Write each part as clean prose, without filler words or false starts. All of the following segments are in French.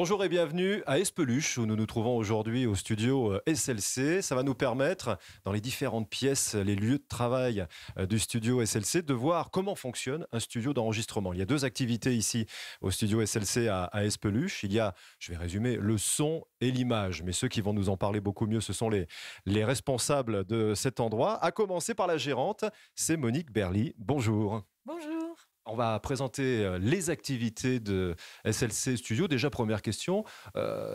Bonjour et bienvenue à Espeluche où nous nous trouvons aujourd'hui au studio SLC. Ça va nous permettre, dans les différentes pièces, les lieux de travail du studio SLC, de voir comment fonctionne un studio d'enregistrement. Il y a deux activités ici au studio SLC à Espeluche. Il y a, je vais résumer, le son et l'image. Mais ceux qui vont nous en parler beaucoup mieux, ce sont les responsables de cet endroit. À commencer par la gérante, c'est Monique Berly. Bonjour. Bonjour. On va présenter les activités de SLC Studio. Déjà, première question,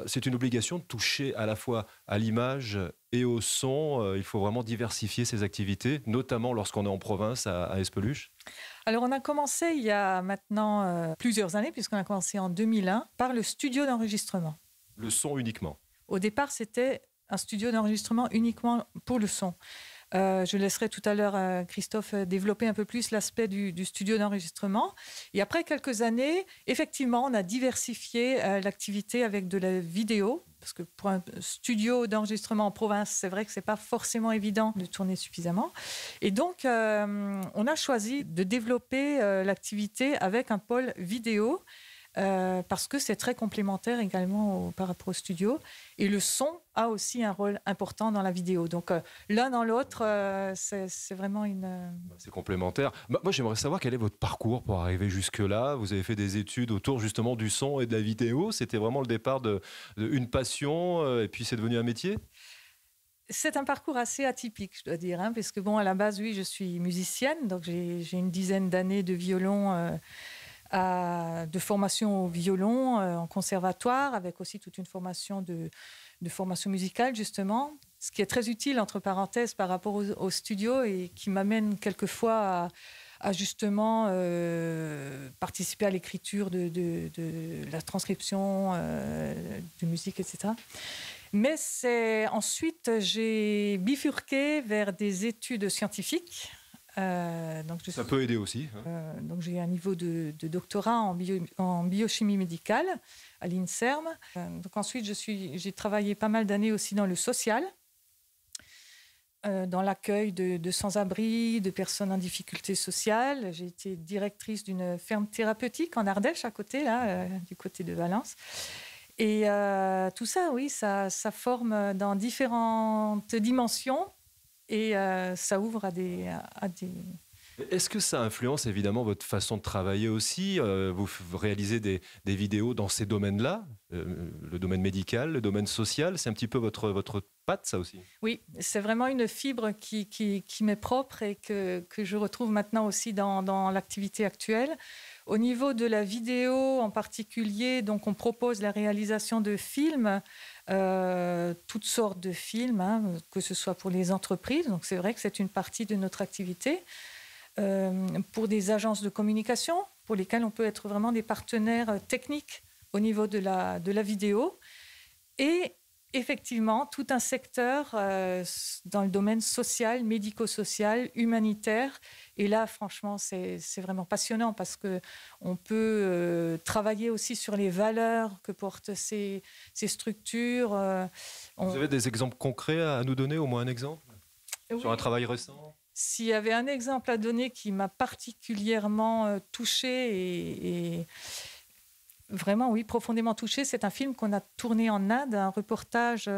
c'est une obligation de toucher à la fois à l'image et au son. Il faut vraiment diversifier ces activités, notamment lorsqu'on est en province à Espeluche. Alors, on a commencé il y a maintenant plusieurs années, puisqu'on a commencé en 2001, par le studio d'enregistrement. Le son uniquement. Au départ, c'était un studio d'enregistrement uniquement pour le son. Je laisserai tout à l'heure Christophe développer un peu plus l'aspect du studio d'enregistrement. Et après quelques années, effectivement, on a diversifié l'activité avec de la vidéo. Parce que pour un studio d'enregistrement en province, c'est vrai que ce n'est pas forcément évident de tourner suffisamment. Et donc, on a choisi de développer l'activité avec un pôle vidéo. Parce que c'est très complémentaire également par rapport au studio. Et le son a aussi un rôle important dans la vidéo. Donc, l'un dans l'autre, c'est vraiment une... C'est complémentaire. Moi, j'aimerais savoir quel est votre parcours pour arriver jusque-là. Vous avez fait des études autour justement du son et de la vidéo. C'était vraiment le départ d'une passion et puis c'est devenu un métier ? C'est un parcours assez atypique, je dois dire. Parce que, à la base, oui, je suis musicienne. Donc, j'ai une dizaine d'années de violon... de formation au violon en conservatoire, avec aussi toute une formation de formation musicale, justement. Ce qui est très utile, entre parenthèses, par rapport au studio et qui m'amène quelquefois à justement participer à l'écriture de la transcription de musique, etc. Mais ensuite, j'ai bifurqué vers des études scientifiques. Ça peut aider aussi. Donc j'ai un niveau de doctorat en biochimie médicale à l'INSERM. Donc ensuite, j'ai travaillé pas mal d'années aussi dans le social, dans l'accueil de sans-abri, de personnes en difficulté sociale. J'ai été directrice d'une ferme thérapeutique en Ardèche, à côté, du côté de Valence. Et tout ça, oui, ça forme dans différentes dimensions. Et ça ouvre à des... Est-ce que ça influence évidemment votre façon de travailler aussi ? Vous réalisez des vidéos dans ces domaines-là, le domaine médical, le domaine social, c'est un petit peu votre patte, ça aussi ? Oui, c'est vraiment une fibre qui m'est propre et que je retrouve maintenant aussi dans l'activité actuelle. Au niveau de la vidéo en particulier, donc on propose la réalisation de films, toutes sortes de films, que ce soit pour les entreprises, donc c'est vrai que c'est une partie de notre activité, pour des agences de communication, pour lesquelles on peut être vraiment des partenaires techniques au niveau de la vidéo, et effectivement tout un secteur dans le domaine social, médico-social, humanitaire. Et là, franchement, c'est vraiment passionnant parce qu'on peut travailler aussi sur les valeurs que portent ces structures. Vous avez des exemples concrets à nous donner, au moins un exemple ? Oui. Sur un travail récent ? S'il y avait un exemple à donner qui m'a particulièrement touchée et vraiment, oui, profondément touchée, c'est un film qu'on a tourné en Inde, un reportage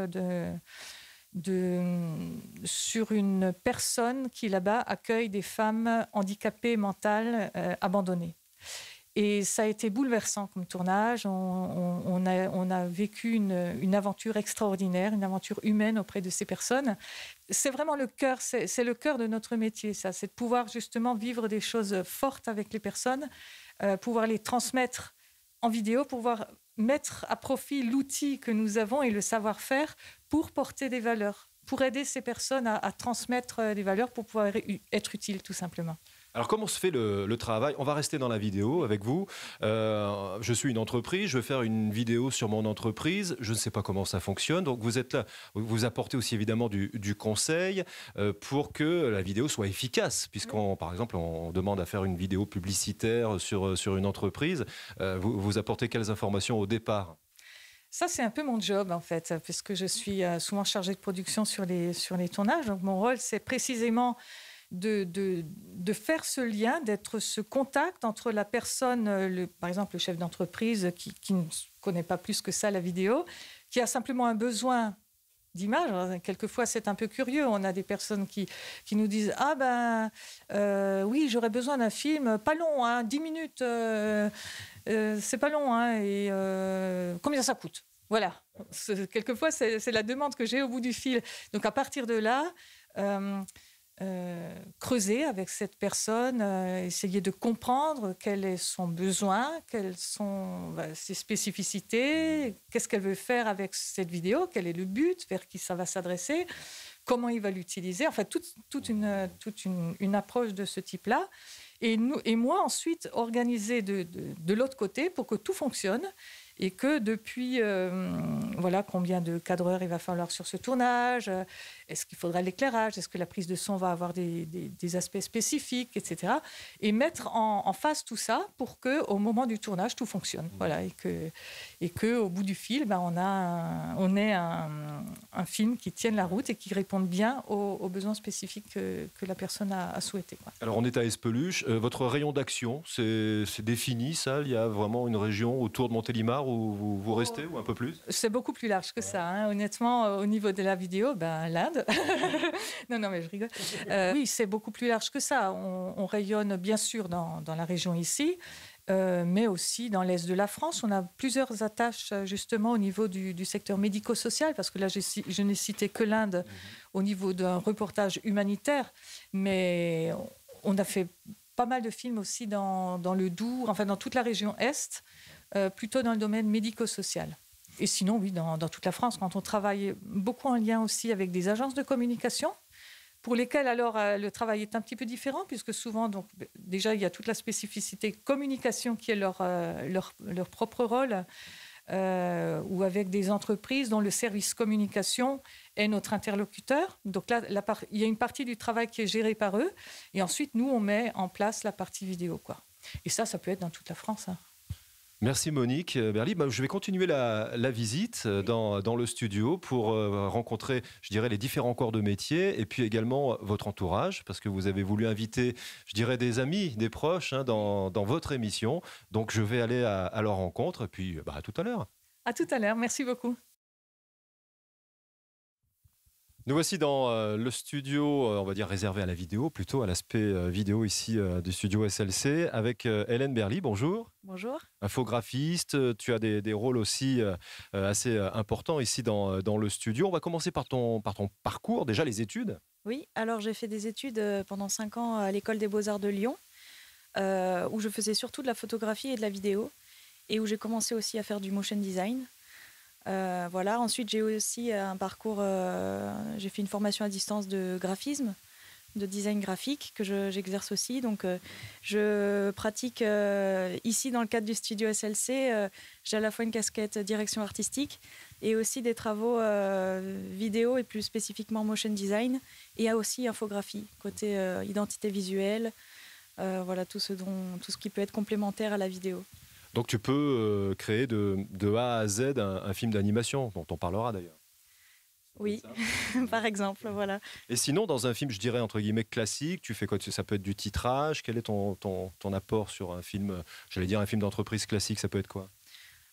sur une personne qui, là-bas, accueille des femmes handicapées mentales abandonnées. Et ça a été bouleversant comme tournage. On a vécu une aventure extraordinaire, une aventure humaine auprès de ces personnes. C'est vraiment le cœur, c'est le cœur de notre métier, ça. C'est de pouvoir justement vivre des choses fortes avec les personnes, pouvoir les transmettre en vidéo, pouvoir mettre à profit l'outil que nous avons et le savoir-faire pour porter des valeurs, pour aider ces personnes à transmettre des valeurs pour pouvoir être utiles, tout simplement. Alors, comment se fait le travail ? On va rester dans la vidéo avec vous. Je suis une entreprise, je veux faire une vidéo sur mon entreprise. Je ne sais pas comment ça fonctionne. Donc, vous êtes là, vous apportez aussi évidemment du conseil pour que la vidéo soit efficace. Par exemple, on demande à faire une vidéo publicitaire sur une entreprise. Vous apportez quelles informations au départ ? Ça, c'est un peu mon job, en fait, puisque je suis souvent chargée de production sur les tournages. Donc, mon rôle, c'est précisément de faire ce lien, d'être ce contact entre la personne, par exemple le chef d'entreprise qui ne connaît pas plus que ça la vidéo, qui a simplement un besoin d'image. Alors, quelquefois, c'est un peu curieux. On a des personnes qui nous disent « Ah oui, j'aurais besoin d'un film, pas long, hein, 10 minutes, c'est pas long, hein, et combien ça coûte ?» Voilà. Quelquefois, c'est la demande que j'ai au bout du fil. Donc, à partir de là, creuser avec cette personne, essayer de comprendre quel est son besoin, quelles sont ses spécificités, qu'est-ce qu'elle veut faire avec cette vidéo, quel est le but, vers qui ça va s'adresser, comment il va l'utiliser, enfin toute une approche de ce type-là. Et moi, ensuite, organiser de l'autre côté pour que tout fonctionne. Et que depuis, voilà, combien de cadreurs il va falloir sur ce tournage, est-ce qu'il faudra l'éclairage, est-ce que la prise de son va avoir des aspects spécifiques, etc. Et mettre en face tout ça pour qu'au moment du tournage, tout fonctionne. Voilà, et qu'au bout du fil, on ait un film qui tienne la route et qui réponde bien aux besoins spécifiques que la personne a souhaité. Alors, on est à Espeluche. Votre rayon d'action, c'est défini, ça? Il y a vraiment une région autour de Montélimar où vous restez, ou un peu plus? C'est beaucoup plus large que ça. Hein. Honnêtement, au niveau de la vidéo, l'Inde. non, mais je rigole. Oui, c'est beaucoup plus large que ça. On rayonne bien sûr dans la région ici, mais aussi dans l'Est de la France. On a plusieurs attaches justement au niveau du secteur médico-social, parce que là, je n'ai cité que l'Inde au niveau d'un reportage humanitaire, mais on a fait pas mal de films aussi dans le Doubs, enfin dans toute la région Est, plutôt dans le domaine médico-social. Et sinon, oui, dans toute la France, quand on travaille beaucoup en lien aussi avec des agences de communication, pour lesquelles alors le travail est un petit peu différent, puisque souvent, donc, déjà, il y a toute la spécificité communication qui est leur propre rôle, ou avec des entreprises dont le service communication est notre interlocuteur. Donc là, il y a une partie du travail qui est gérée par eux, et ensuite, nous, on met en place la partie vidéo, quoi. Et ça peut être dans toute la France, hein. Merci Monique Berly. Je vais continuer la visite dans le studio pour rencontrer, je dirais, les différents corps de métier et puis également votre entourage, parce que vous avez voulu inviter, je dirais, des amis, des proches, hein, dans votre émission. Donc je vais aller à leur rencontre et puis à tout à l'heure. À tout à l'heure, merci beaucoup. Nous voici dans le studio, on va dire réservé à la vidéo, plutôt à l'aspect vidéo ici du studio SLC, avec Hélène Berly. Bonjour. Bonjour. Infographiste, tu as des rôles aussi assez importants ici dans le studio. On va commencer par ton parcours, déjà les études. Oui, alors j'ai fait des études pendant 5 ans à l'École des Beaux-Arts de Lyon, où je faisais surtout de la photographie et de la vidéo, et où j'ai commencé aussi à faire du motion design. Voilà. Ensuite, j'ai aussi un parcours, j'ai fait une formation à distance de graphisme, de design graphique que j'exerce aussi. Donc, je pratique ici dans le cadre du studio SLC. J'ai à la fois une casquette direction artistique et aussi des travaux vidéo et plus spécifiquement motion design, et aussi infographie, côté identité visuelle, voilà, tout ce qui peut être complémentaire à la vidéo. Donc tu peux créer de A à Z un film d'animation, dont on parlera d'ailleurs. Oui, par exemple, voilà. Et sinon, dans un film, je dirais, entre guillemets, classique, tu fais quoi? Ça peut être du titrage. Quel est ton apport sur un film, j'allais dire un film d'entreprise classique, ça peut être quoi?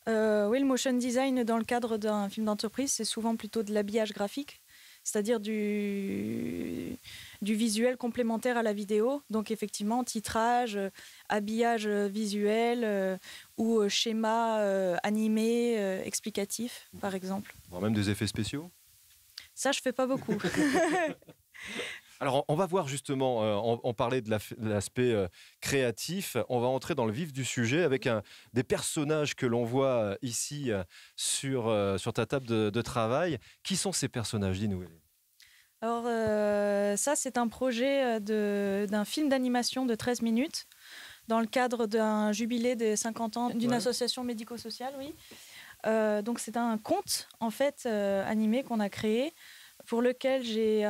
Oui, le motion design dans le cadre d'un film d'entreprise, c'est souvent plutôt de l'habillage graphique, c'est-à-dire du visuel complémentaire à la vidéo. Donc effectivement, titrage, habillage visuel ou schéma animé, explicatif, par exemple. Voire même des effets spéciaux? Ça, je fais pas beaucoup. Alors, on va voir justement, on parlait de l'aspect créatif, on va entrer dans le vif du sujet avec des personnages que l'on voit ici sur ta table de travail. Qui sont ces personnages? Dis-nous. Alors, ça, c'est un projet d'un film d'animation de 13 minutes dans le cadre d'un jubilé des 50 ans d'une association médico-sociale, oui. Donc, c'est un conte, en fait, animé qu'on a créé, pour lequel j'ai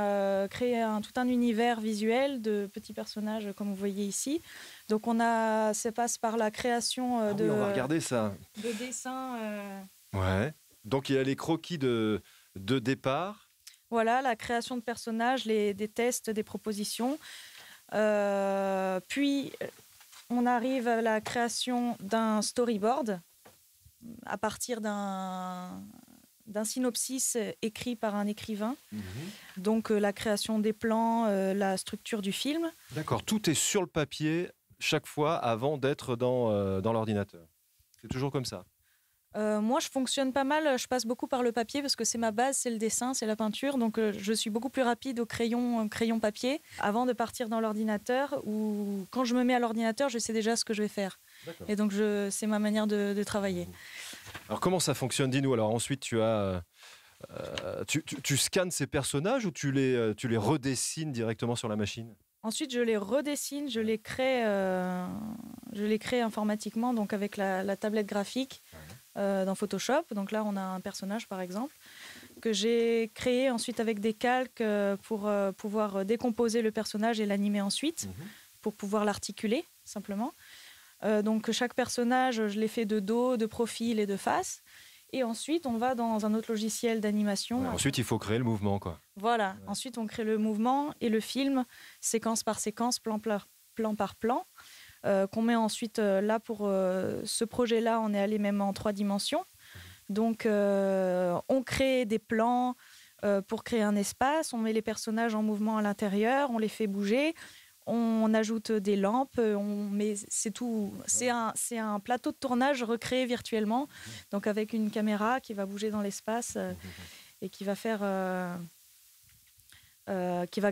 créé tout un univers visuel de petits personnages, comme vous voyez ici. Donc, ça passe par la création on va regarder ça. De dessins. Ouais. Donc, il y a les croquis de départ. Voilà, la création de personnages, des tests, des propositions. Puis, on arrive à la création d'un storyboard à partir d'un synopsis écrit par un écrivain. Donc, la création des plans, la structure du film. D'accord, tout est sur le papier chaque fois avant d'être dans l'ordinateur. C'est toujours comme ça? Moi, je fonctionne pas mal. Je passe beaucoup par le papier parce que c'est ma base, c'est le dessin, c'est la peinture. Donc, je suis beaucoup plus rapide au crayon papier avant de partir dans l'ordinateur. Ou quand je me mets à l'ordinateur, je sais déjà ce que je vais faire. Et donc, c'est ma manière de travailler. Alors, comment ça fonctionne? Dis-nous. Alors, ensuite, tu scannes ces personnages ou tu les redessines directement sur la machine? Ensuite, je les redessine, je les crée informatiquement, donc avec la tablette graphique. Dans Photoshop. Donc là, on a un personnage, par exemple, que j'ai créé ensuite avec des calques pour pouvoir décomposer le personnage et l'animer ensuite, pour pouvoir l'articuler, simplement. Donc chaque personnage, je l'ai fait de dos, de profil et de face. Et ensuite, on va dans un autre logiciel d'animation. Ouais, ensuite, il faut créer le mouvement, quoi. Voilà. Ouais. Ensuite, on crée le mouvement et le film, séquence par séquence, plan par plan. Qu'on met ensuite là pour ce projet-là, on est allé même en 3 dimensions. Donc, on crée des plans pour créer un espace, on met les personnages en mouvement à l'intérieur, on les fait bouger, on ajoute des lampes, c'est tout. C'est un plateau de tournage recréé virtuellement, donc avec une caméra qui va bouger dans l'espace et qui va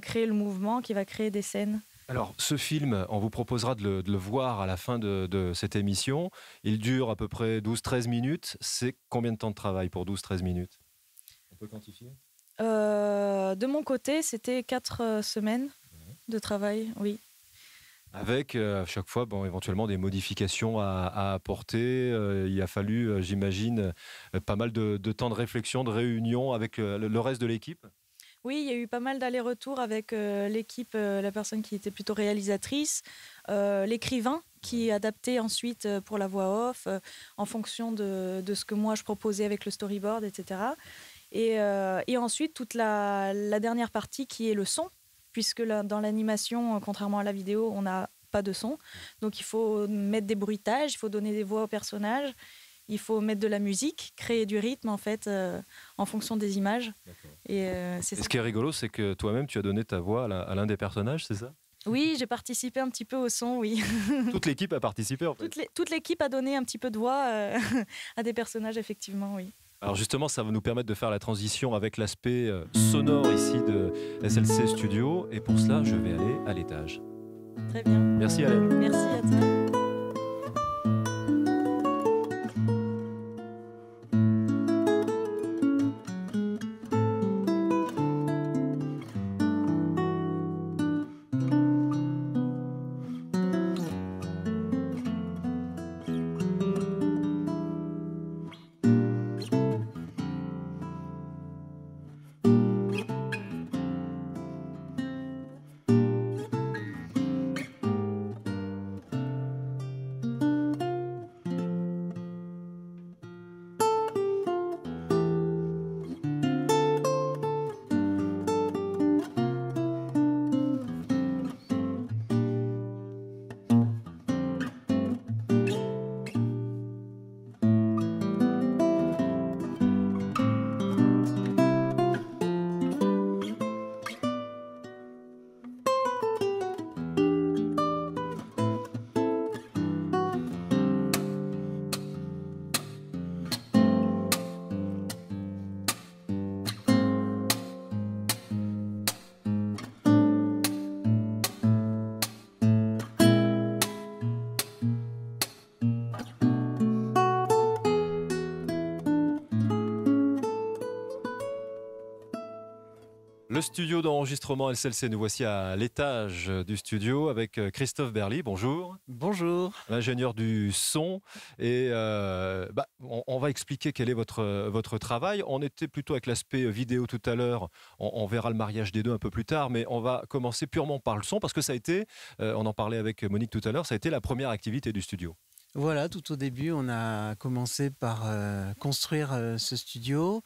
créer le mouvement, qui va créer des scènes. Alors, ce film, on vous proposera de le voir à la fin de cette émission. Il dure à peu près 12-13 minutes. C'est combien de temps de travail pour 12-13 minutes? On peut quantifier? De mon côté, c'était 4 semaines de travail, oui. Avec à chaque fois, éventuellement des modifications à apporter. Il a fallu, j'imagine, pas mal de temps de réflexion, de réunion avec le reste de l'équipe. Oui, il y a eu pas mal d'allers-retours avec l'équipe, la personne qui était plutôt réalisatrice, l'écrivain qui adaptait ensuite pour la voix off en fonction de ce que moi je proposais avec le storyboard, etc. Et ensuite, toute la dernière partie qui est le son, puisque dans l'animation, contrairement à la vidéo, on n'a pas de son. Donc il faut mettre des bruitages, il faut donner des voix aux personnages. Il faut mettre de la musique, créer du rythme en fait, en fonction des images. Et ce qui est rigolo, c'est que toi-même, tu as donné ta voix à l'un des personnages, c'est ça? Oui, j'ai participé un petit peu au son, oui. Toute l'équipe a participé en fait. Toute l'équipe a donné un petit peu de voix à des personnages, effectivement, oui. Alors justement, ça va nous permettre de faire la transition avec l'aspect sonore ici de SLC Studio. Et pour cela, je vais aller à l'étage. Très bien. Merci Alain. Merci à toi. Le studio d'enregistrement SLC, nous voici à l'étage du studio avec Christophe Berly. Bonjour. Bonjour. L'ingénieur du son. Et on va expliquer quel est votre travail. On était plutôt avec l'aspect vidéo tout à l'heure. On verra le mariage des deux un peu plus tard, mais on va commencer purement par le son parce que ça a été, on en parlait avec Monique tout à l'heure, ça a été la première activité du studio. Voilà, tout au début, on a commencé par construire ce studio.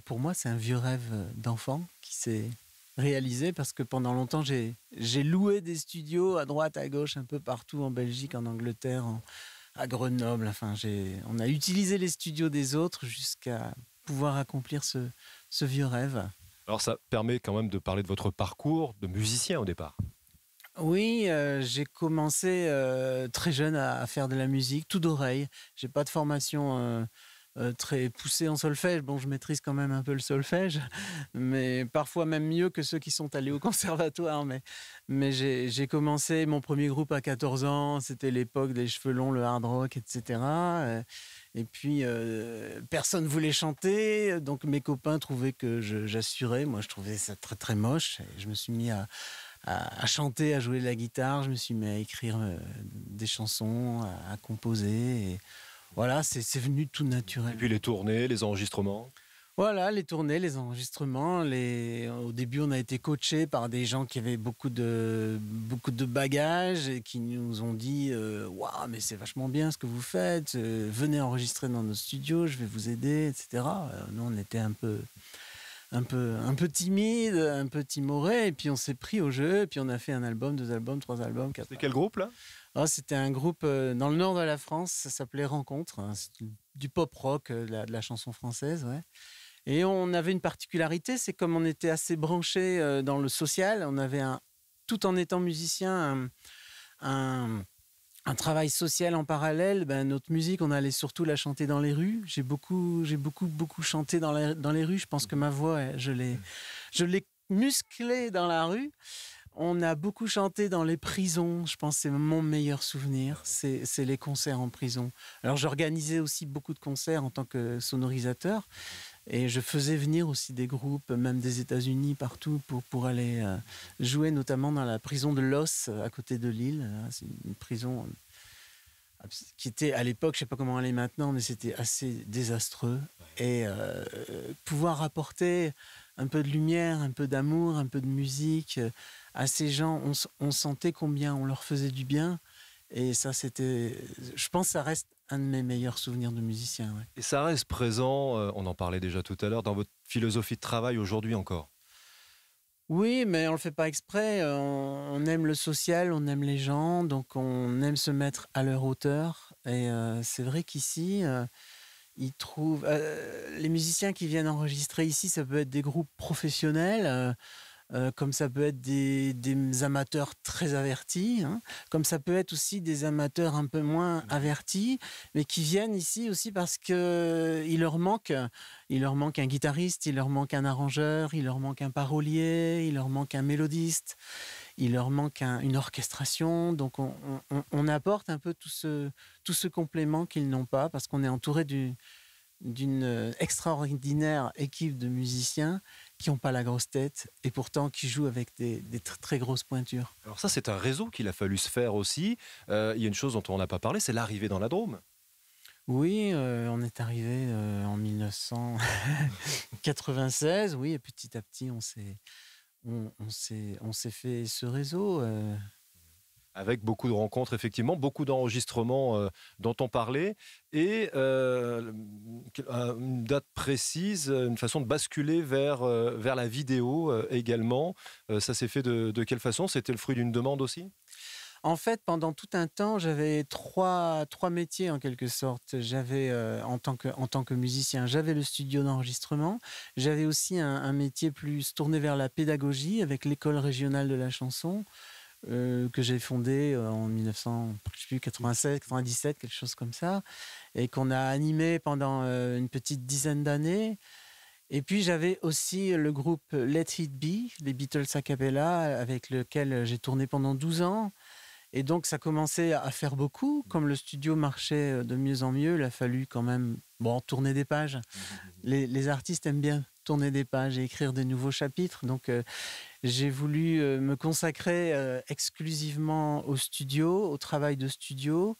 Pour moi, c'est un vieux rêve d'enfant qui s'est réalisé parce que pendant longtemps, j'ai loué des studios à droite, à gauche, un peu partout en Belgique, en Angleterre, à Grenoble. Enfin, on a utilisé les studios des autres jusqu'à pouvoir accomplir ce vieux rêve. Alors ça permet quand même de parler de votre parcours de musicien au départ. Oui, j'ai commencé très jeune à faire de la musique, tout d'oreille. J'ai pas de formation très poussée en solfège. Bon, je maîtrise quand même un peu le solfège, mais parfois même mieux que ceux qui sont allés au conservatoire. Mais j'ai commencé mon premier groupe à 14 ans. C'était l'époque des cheveux longs, le hard rock, etc. Et puis, personne ne voulait chanter, donc mes copains trouvaient que j'assurais. Moi, je trouvais ça très, très moche. Et je me suis mis à chanter, à jouer de la guitare. Je me suis mis à écrire des chansons, à composer. Et voilà, c'est venu tout naturel. Et puis les tournées, les enregistrements. Voilà, les tournées, les enregistrements. Au début, on a été coachés par des gens qui avaient beaucoup de bagages et qui nous ont dit waouh, mais c'est vachement bien ce que vous faites. Venez enregistrer dans nos studios, je vais vous aider, etc. Nous, on était un peu timide, un peu timoré, et puis on s'est pris au jeu, et puis on a fait un album, 2 albums, 3 albums, 4 albums. C'est quel groupe là? C'était un groupe dans le nord de la France, ça s'appelait Rencontre. C'est du pop rock, de la chanson française, ouais. Et on avait une particularité, c'est comme on était assez branchés dans le social, on avait tout en étant musicien, un travail social en parallèle. Notre musique, on allait surtout la chanter dans les rues. J'ai beaucoup chanté dans les rues. Je pense que ma voix, je l'ai musclée dans la rue. On a beaucoup chanté dans les prisons. Je pense que c'est mon meilleur souvenir. C'est les concerts en prison. Alors, j'organisais aussi beaucoup de concerts en tant que sonorisateur. Et je faisais venir aussi des groupes, même des États-Unis, partout, pour aller jouer, notamment dans la prison de Los, à côté de Lille. C'est une prison qui était, à l'époque, je ne sais pas comment elle est maintenant, mais c'était assez désastreux. Et pouvoir apporter un peu de lumière, un peu d'amour, un peu de musique à ces gens, on sentait combien on leur faisait du bien. Et ça, je pense que ça reste un de mes meilleurs souvenirs de musicien. Ouais. Et ça reste présent, on en parlait déjà tout à l'heure, dans votre philosophie de travail aujourd'hui encore? Oui, mais on le fait pas exprès. On aime le social, on aime les gens, donc on aime se mettre à leur hauteur. Et c'est vrai qu'ici, ils trouvent... les musiciens qui viennent enregistrer ici, ça peut être des groupes professionnels, comme ça peut être des amateurs très avertis, hein, comme ça peut être aussi des amateurs un peu moins avertis, mais qui viennent ici aussi parce qu'il leur manque un guitariste, il leur manque un arrangeur, il leur manque un parolier, il leur manque un mélodiste, il leur manque une orchestration. Donc on apporte un peu tout ce complément qu'ils n'ont pas, parce qu'on est entouré d'une extraordinaire équipe de musiciens qui n'ont pas la grosse tête et pourtant qui jouent avec des très, très grosses pointures. Alors ça, c'est un réseau qu'il a fallu se faire aussi. Il y a une chose dont on n'a pas parlé, c'est l'arrivée dans la Drôme. Oui, on est arrivé en 1996, oui, et petit à petit, on s'est fait ce réseau. Avec beaucoup de rencontres, effectivement, beaucoup d'enregistrements dont on parlait, et une date précise, une façon de basculer vers la vidéo également. Ça s'est fait de quelle façon? C'était le fruit d'une demande aussi? En fait, pendant tout un temps, j'avais trois métiers en quelque sorte. J'avais, en tant que musicien, j'avais le studio d'enregistrement. J'avais aussi un métier plus tourné vers la pédagogie avec l'école régionale de la chanson. Que j'ai fondé en 1996, 97, quelque chose comme ça, et qu'on a animé pendant une petite dizaine d'années. Et puis j'avais aussi le groupe Let It Be, les Beatles a cappella, avec lequel j'ai tourné pendant 12 ans. Et donc ça commençait à faire beaucoup. Comme le studio marchait de mieux en mieux, il a fallu quand même tourner des pages. Les artistes aiment bien tourner des pages et écrire des nouveaux chapitres. Donc j'ai voulu me consacrer exclusivement au studio, au travail de studio.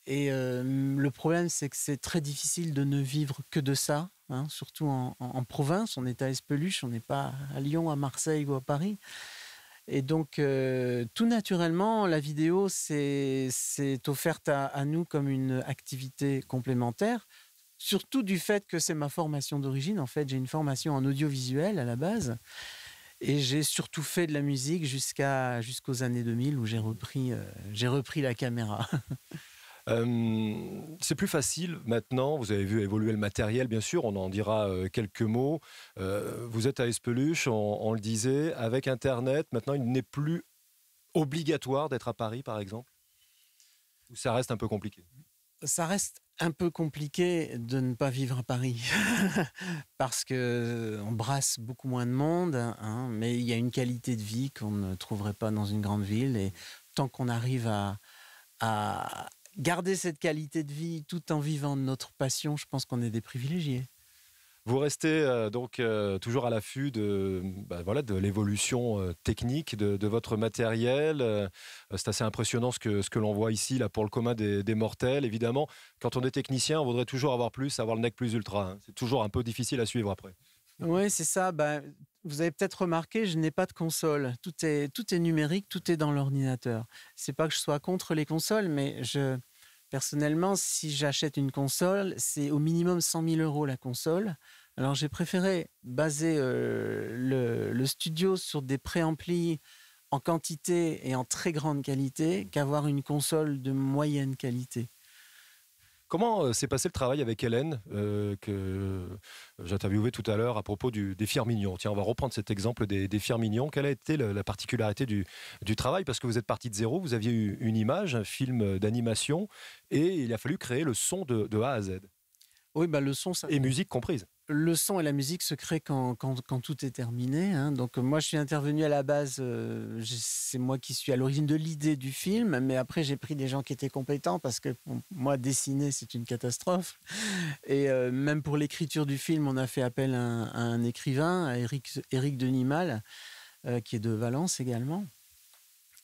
Et le problème, c'est que c'est très difficile de ne vivre que de ça, hein, surtout en province. On est à Espeluche, on n'est pas à Lyon, à Marseille ou à Paris. Et donc, tout naturellement, la vidéo c'est offerte à nous comme une activité complémentaire. Surtout du fait que c'est ma formation d'origine. En fait, j'ai une formation en audiovisuel à la base. Et j'ai surtout fait de la musique jusqu'aux années 2000 où j'ai repris la caméra. C'est plus facile maintenant, vous avez vu évoluer le matériel bien sûr, on en dira quelques mots. Vous êtes à Espeluche, on le disait, avec Internet, maintenant il n'est plus obligatoire d'être à Paris par exemple? Ou ça reste un peu compliqué? Ça reste un peu compliqué de ne pas vivre à Paris parce qu'on brasse beaucoup moins de monde, hein, mais il y a une qualité de vie qu'on ne trouverait pas dans une grande ville et tant qu'on arrive à garder cette qualité de vie tout en vivant de notre passion, je pense qu'on est des privilégiés. Vous restez donc toujours à l'affût de l'évolution technique de votre matériel. C'est assez impressionnant ce que l'on voit ici là, pour le commun des mortels. Évidemment, quand on est technicien, on voudrait toujours avoir plus, avoir le nec plus ultra. Hein. C'est toujours un peu difficile à suivre après. Oui, c'est ça. Vous avez peut-être remarqué, je n'ai pas de console. Tout est numérique, tout est dans l'ordinateur. C'est pas que je sois contre les consoles, mais personnellement, si j'achète une console, c'est au minimum 100 000 € la console. Alors j'ai préféré baser le studio sur des préamplis en quantité et en très grande qualité qu'avoir une console de moyenne qualité. Comment s'est passé le travail avec Hélène, que j'interviewais tout à l'heure à propos des Firminions? Tiens, on va reprendre cet exemple des Firminions. Quelle a été la particularité du travail? Parce que vous êtes parti de zéro, vous aviez eu une image, un film d'animation, et il a fallu créer le son de A à Z. Oui, le son... Et musique comprise. Le son et la musique se créent quand tout est terminé. Hein. Donc moi, je suis intervenu à la base, c'est moi qui suis à l'origine de l'idée du film, mais après, j'ai pris des gens qui étaient compétents parce que pour moi, dessiner, c'est une catastrophe. Et même pour l'écriture du film, on a fait appel à un écrivain, à Éric Denimal, qui est de Valence également.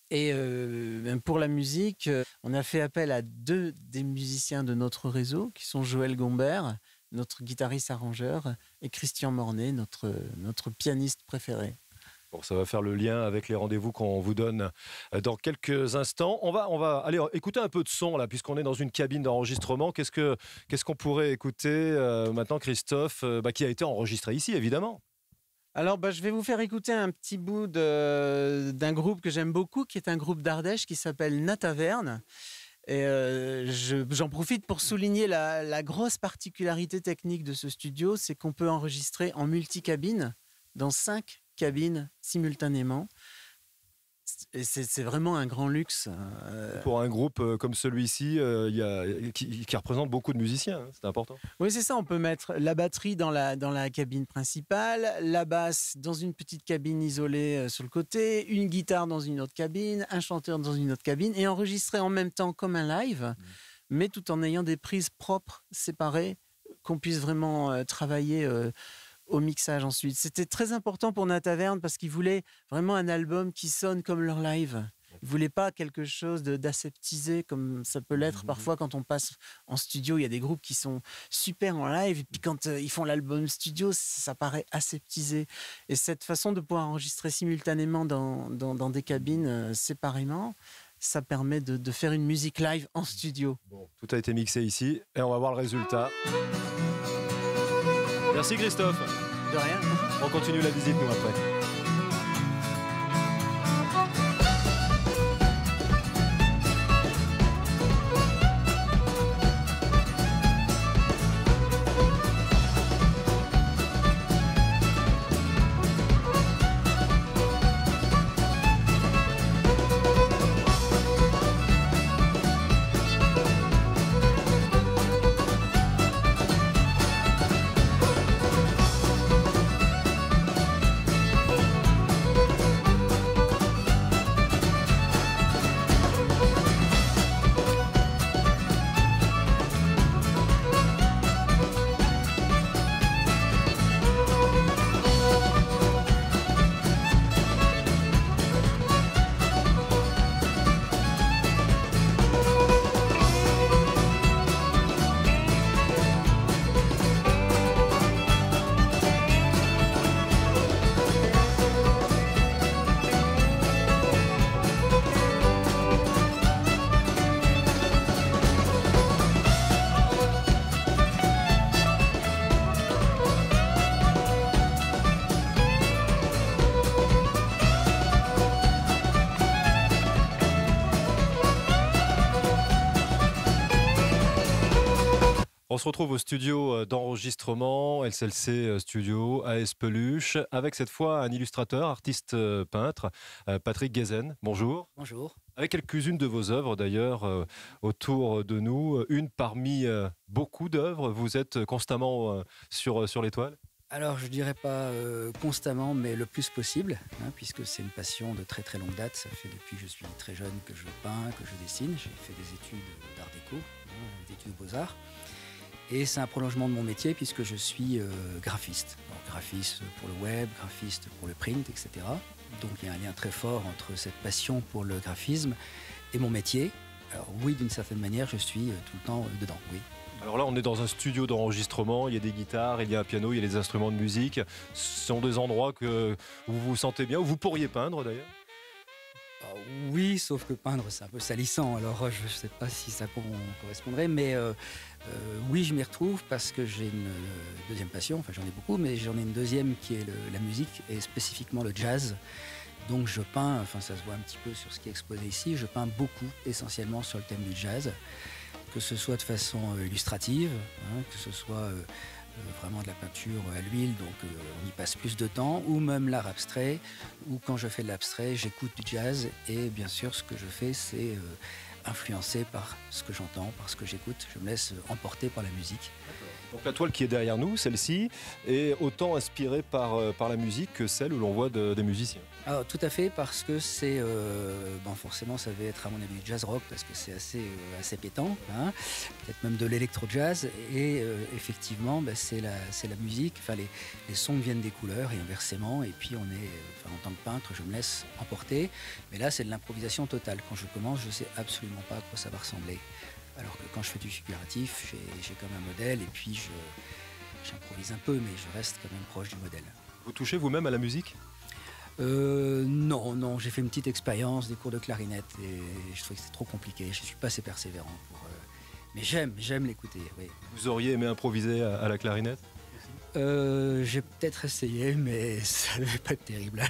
Et pour la musique, on a fait appel à 2 des musiciens de notre réseau, qui sont Joël Gombert, notre guitariste-arrangeur, et Christian Mornay, notre pianiste préféré. Bon, ça va faire le lien avec les rendez-vous qu'on vous donne dans quelques instants. On va aller écouter un peu de son, là, puisqu'on est dans une cabine d'enregistrement. Qu'est-ce qu'on pourrait écouter maintenant, Christophe, qui a été enregistré ici, évidemment? Alors, je vais vous faire écouter un petit bout d'un groupe que j'aime beaucoup, qui est un groupe d'Ardèche qui s'appelle Nataverne. Et j'en profite pour souligner la grosse particularité technique de ce studio, c'est qu'on peut enregistrer en multicabine, dans 5 cabines simultanément. Et c'est vraiment un grand luxe. Pour un groupe comme celui-ci, qui représente beaucoup de musiciens, hein, c'est important. Oui, c'est ça. On peut mettre la batterie dans la cabine principale, la basse dans une petite cabine isolée sur le côté, une guitare dans une autre cabine, un chanteur dans une autre cabine, et enregistrer en même temps comme un live, mais tout en ayant des prises propres, séparées, qu'on puisse vraiment travailler au mixage ensuite. C'était très important pour Nataverne parce qu'ils voulaient vraiment un album qui sonne comme leur live. Ils ne voulaient pas quelque chose d'aseptisé comme ça peut l'être parfois quand on passe en studio. Il y a des groupes qui sont super en live et puis quand ils font l'album studio, ça paraît aseptisé. Et cette façon de pouvoir enregistrer simultanément dans des cabines séparément, ça permet de faire une musique live en studio. Bon, tout a été mixé ici et on va voir le résultat. Merci Christophe. De rien. On continue la visite nous après. On se retrouve au studio d'enregistrement SLC Studio à Espeluche avec cette fois un illustrateur, artiste peintre, Patrick Guézen. Bonjour. Bonjour. Avec quelques-unes de vos œuvres d'ailleurs autour de nous, une parmi beaucoup d'œuvres. Vous êtes constamment sur les toiles? Alors, je dirais pas constamment, mais le plus possible, puisque c'est une passion de très très longue date. Ça fait depuis que je suis très jeune que je peins, que je dessine. J'ai fait des études d'art déco, des études de beaux-arts. Et c'est un prolongement de mon métier puisque je suis graphiste. Donc, graphiste pour le web, graphiste pour le print, etc. Donc il y a un lien très fort entre cette passion pour le graphisme et mon métier. Alors oui, d'une certaine manière, je suis tout le temps dedans, oui. Alors là, on est dans un studio d'enregistrement, il y a des guitares, il y a un piano, il y a des instruments de musique. Ce sont des endroits où vous vous sentez bien, où vous pourriez peindre d'ailleurs? Oui, sauf que peindre, c'est un peu salissant. Alors, je ne sais pas si ça correspondrait, mais oui, je m'y retrouve parce que j'ai une deuxième passion. Enfin, j'en ai beaucoup, mais j'en ai une deuxième qui est la musique et spécifiquement le jazz. Donc, je peins, enfin, ça se voit un petit peu sur ce qui est exposé ici, je peins beaucoup, essentiellement sur le thème du jazz, que ce soit de façon illustrative, que ce soit vraiment de la peinture à l'huile, donc on y passe plus de temps, ou même l'art abstrait, ou quand je fais de l'abstrait, j'écoute du jazz, et bien sûr, ce que je fais, c'est influencé par ce que j'entends, par ce que j'écoute, je me laisse emporter par la musique. Donc la toile qui est derrière nous, celle-ci, est autant inspirée par la musique que celle où l'on voit des musiciens. Alors, tout à fait, parce que c'est, forcément, ça va être à mon avis du jazz rock, parce que c'est assez pétant, peut-être même de l'électro-jazz, et effectivement, c'est la musique, enfin, les sons viennent des couleurs, et inversement, et puis en tant que peintre, je me laisse emporter, mais là, c'est de l'improvisation totale. Quand je commence, je ne sais absolument pas à quoi ça va ressembler. Alors que quand je fais du figuratif, j'ai comme un modèle, et puis j'improvise un peu, mais je reste quand même proche du modèle. Vous touchez vous-même à la musique? Non, j'ai fait une petite expérience, des cours de clarinette, et je trouvais que c'était trop compliqué. Je ne suis pas assez persévérant mais j'aime l'écouter, oui. Vous auriez aimé improviser à la clarinette? J'ai peut-être essayé, mais ça ne devait pas être terrible.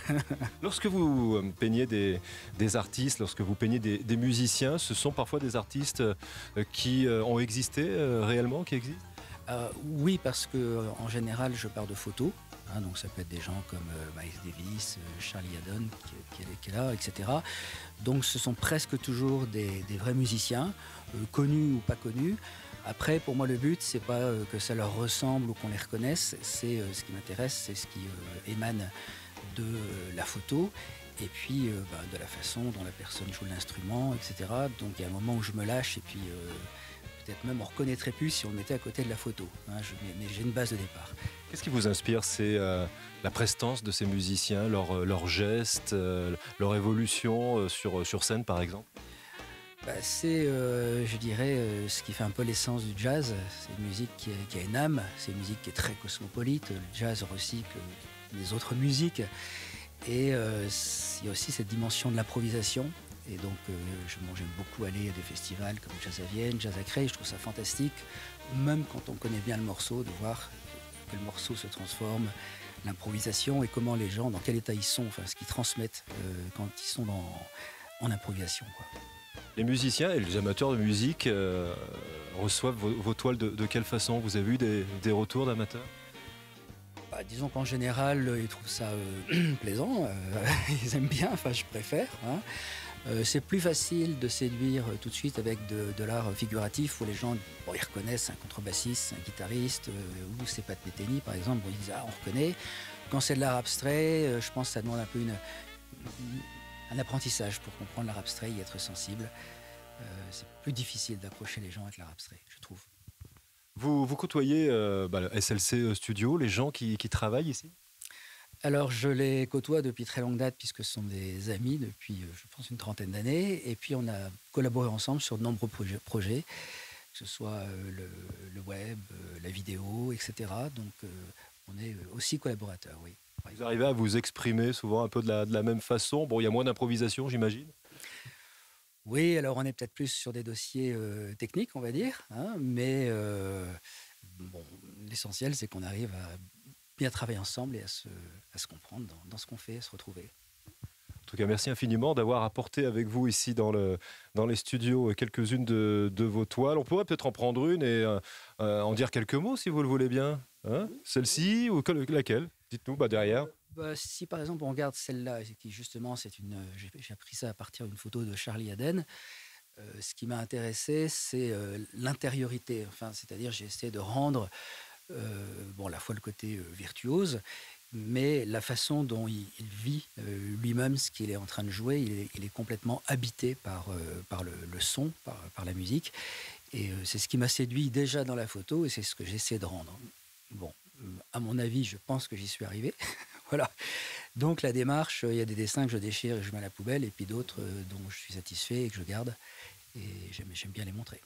Lorsque vous peignez des artistes, lorsque vous peignez des musiciens, ce sont parfois des artistes qui ont existé réellement, qui existent? Oui, parce qu'en général, je pars de photos. Donc ça peut être des gens comme Miles Davis, Charlie Haddon qui est là, etc. Donc ce sont presque toujours des vrais musiciens, connus ou pas connus. Après, pour moi, le but, c'est pas que ça leur ressemble ou qu'on les reconnaisse. C'est ce qui m'intéresse, c'est ce qui émane de la photo et puis de la façon dont la personne joue l'instrument, etc. Donc il y a un moment où je me lâche et puis peut-être même on reconnaîtrait plus si on était à côté de la photo. Mais j'ai une base de départ. Qu'est-ce qui vous inspire? C'est la prestance de ces musiciens, leurs gestes, leur évolution sur scène, par exemple? C'est, je dirais, ce qui fait un peu l'essence du jazz. C'est une musique qui a une âme, c'est une musique qui est très cosmopolite. Le jazz recycle les autres musiques. Et il y a aussi cette dimension de l'improvisation. Et donc, j'aime beaucoup aller à des festivals comme Jazz à Vienne, Jazz à Creil. Je trouve ça fantastique, même quand on connaît bien le morceau, de voir que le morceau se transforme, l'improvisation et comment les gens, dans quel état ils sont, enfin ce qu'ils transmettent quand ils sont en improvisation, quoi. Les musiciens et les amateurs de musique reçoivent vos toiles de quelle façon? Vous avez eu des retours d'amateurs? Disons qu'en général, ils trouvent ça plaisant, ils aiment bien, enfin je préfère. C'est plus facile de séduire tout de suite avec de l'art figuratif où les gens ils reconnaissent un contrebassiste, un guitariste, ou c'est Pat Metheny par exemple, ils disent on reconnaît. Quand c'est de l'art abstrait, je pense que ça demande un peu un apprentissage pour comprendre l'art abstrait, y être sensible. C'est plus difficile d'accrocher les gens avec l'art abstrait, je trouve. Vous côtoyez le SLC Studio, les gens qui travaillent ici? Alors, je les côtoie depuis très longue date, puisque ce sont des amis depuis, je pense, une trentaine d'années. Et puis, on a collaboré ensemble sur de nombreux projets, que ce soit le web, la vidéo, etc. Donc, on est aussi collaborateurs, oui. Vous arrivez à vous exprimer souvent un peu de la même façon? Bon, il y a moins d'improvisation, j'imagine? Oui, alors on est peut-être plus sur des dossiers techniques, on va dire, mais l'essentiel, c'est qu'on arrive à bien travailler ensemble et à se comprendre dans ce qu'on fait, à se retrouver. En tout cas, merci infiniment d'avoir apporté avec vous ici dans les studios quelques-unes de vos toiles. On pourrait peut-être en prendre une et en dire quelques mots si vous le voulez bien. Hein, celle-ci ou laquelle? Dites-nous derrière. Si par exemple on regarde celle-là, qui justement j'ai appris ça à partir d'une photo de Charlie Haden. Ce qui m'a intéressé, c'est l'intériorité. Enfin, c'est-à-dire j'ai essayé de rendre à la fois le côté virtuose, mais la façon dont il vit lui-même ce qu'il est en train de jouer, il est complètement habité par le son, par la musique. Et c'est ce qui m'a séduit déjà dans la photo et c'est ce que j'essaie de rendre. Bon, à mon avis, je pense que j'y suis arrivé. Voilà. Donc la démarche, il y a des dessins que je déchire et je mets à la poubelle et puis d'autres dont je suis satisfait et que je garde. Et j'aime bien les montrer.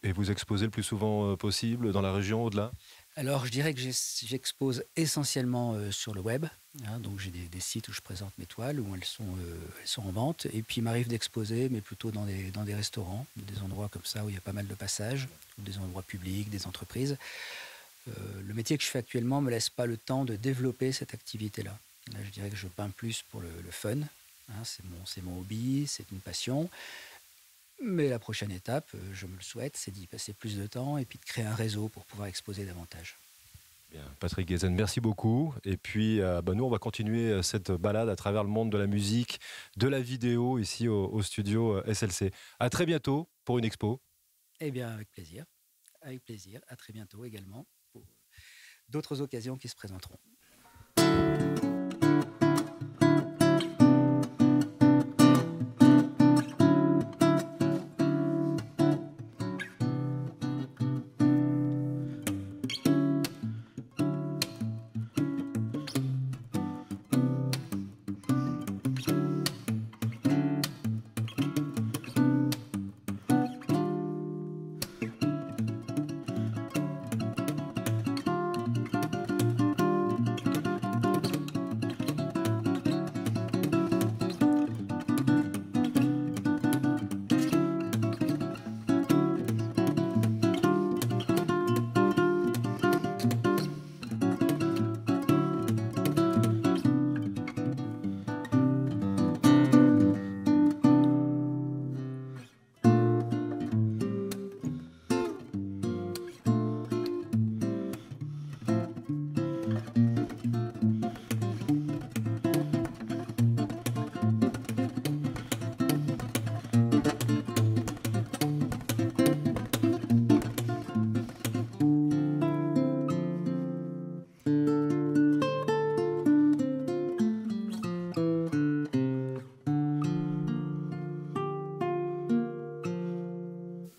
Et vous exposez le plus souvent possible dans la région, au-delà? Alors, je dirais que j'expose essentiellement sur le web. Hein, donc, j'ai des sites où je présente mes toiles, où elles sont en vente. Et puis, il m'arrive d'exposer, mais plutôt dans des restaurants, des endroits comme ça où il y a pas mal de passages, ou des endroits publics, des entreprises. Le métier que je fais actuellement ne me laisse pas le temps de développer cette activité-là. Là, je dirais que je peins plus pour le fun. Hein, c'est mon hobby, c'est une passion. Mais la prochaine étape, je me le souhaite, c'est d'y passer plus de temps et puis de créer un réseau pour pouvoir exposer davantage. Bien, Patrick Guézen, merci beaucoup. Et puis, nous, on va continuer cette balade à travers le monde de la musique, de la vidéo, ici au studio SLC. À très bientôt pour une expo. Eh bien, avec plaisir. Avec plaisir. À très bientôt également pour d'autres occasions qui se présenteront.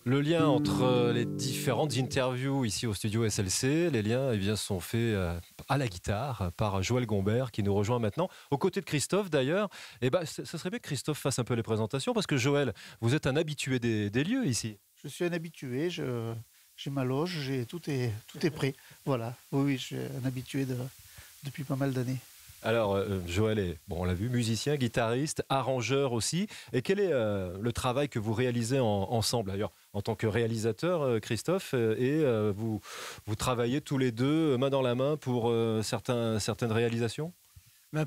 Le lien entre les différentes interviews ici au studio SLC, les liens sont faits à la guitare par Joël Gombert qui nous rejoint maintenant, aux côtés de Christophe d'ailleurs. Ce serait bien que Christophe fasse un peu les présentations parce que Joël, vous êtes un habitué des lieux ici. Je suis un habitué, j'ai ma loge, tout est prêt. Voilà, oui, je suis un habitué depuis pas mal d'années. Alors, Joël est, on l'a vu, musicien, guitariste, arrangeur aussi. Et quel est le travail que vous réalisez ensemble, d'ailleurs, en tant que réalisateur, Christophe, et vous travaillez tous les deux, main dans la main, pour certaines réalisations?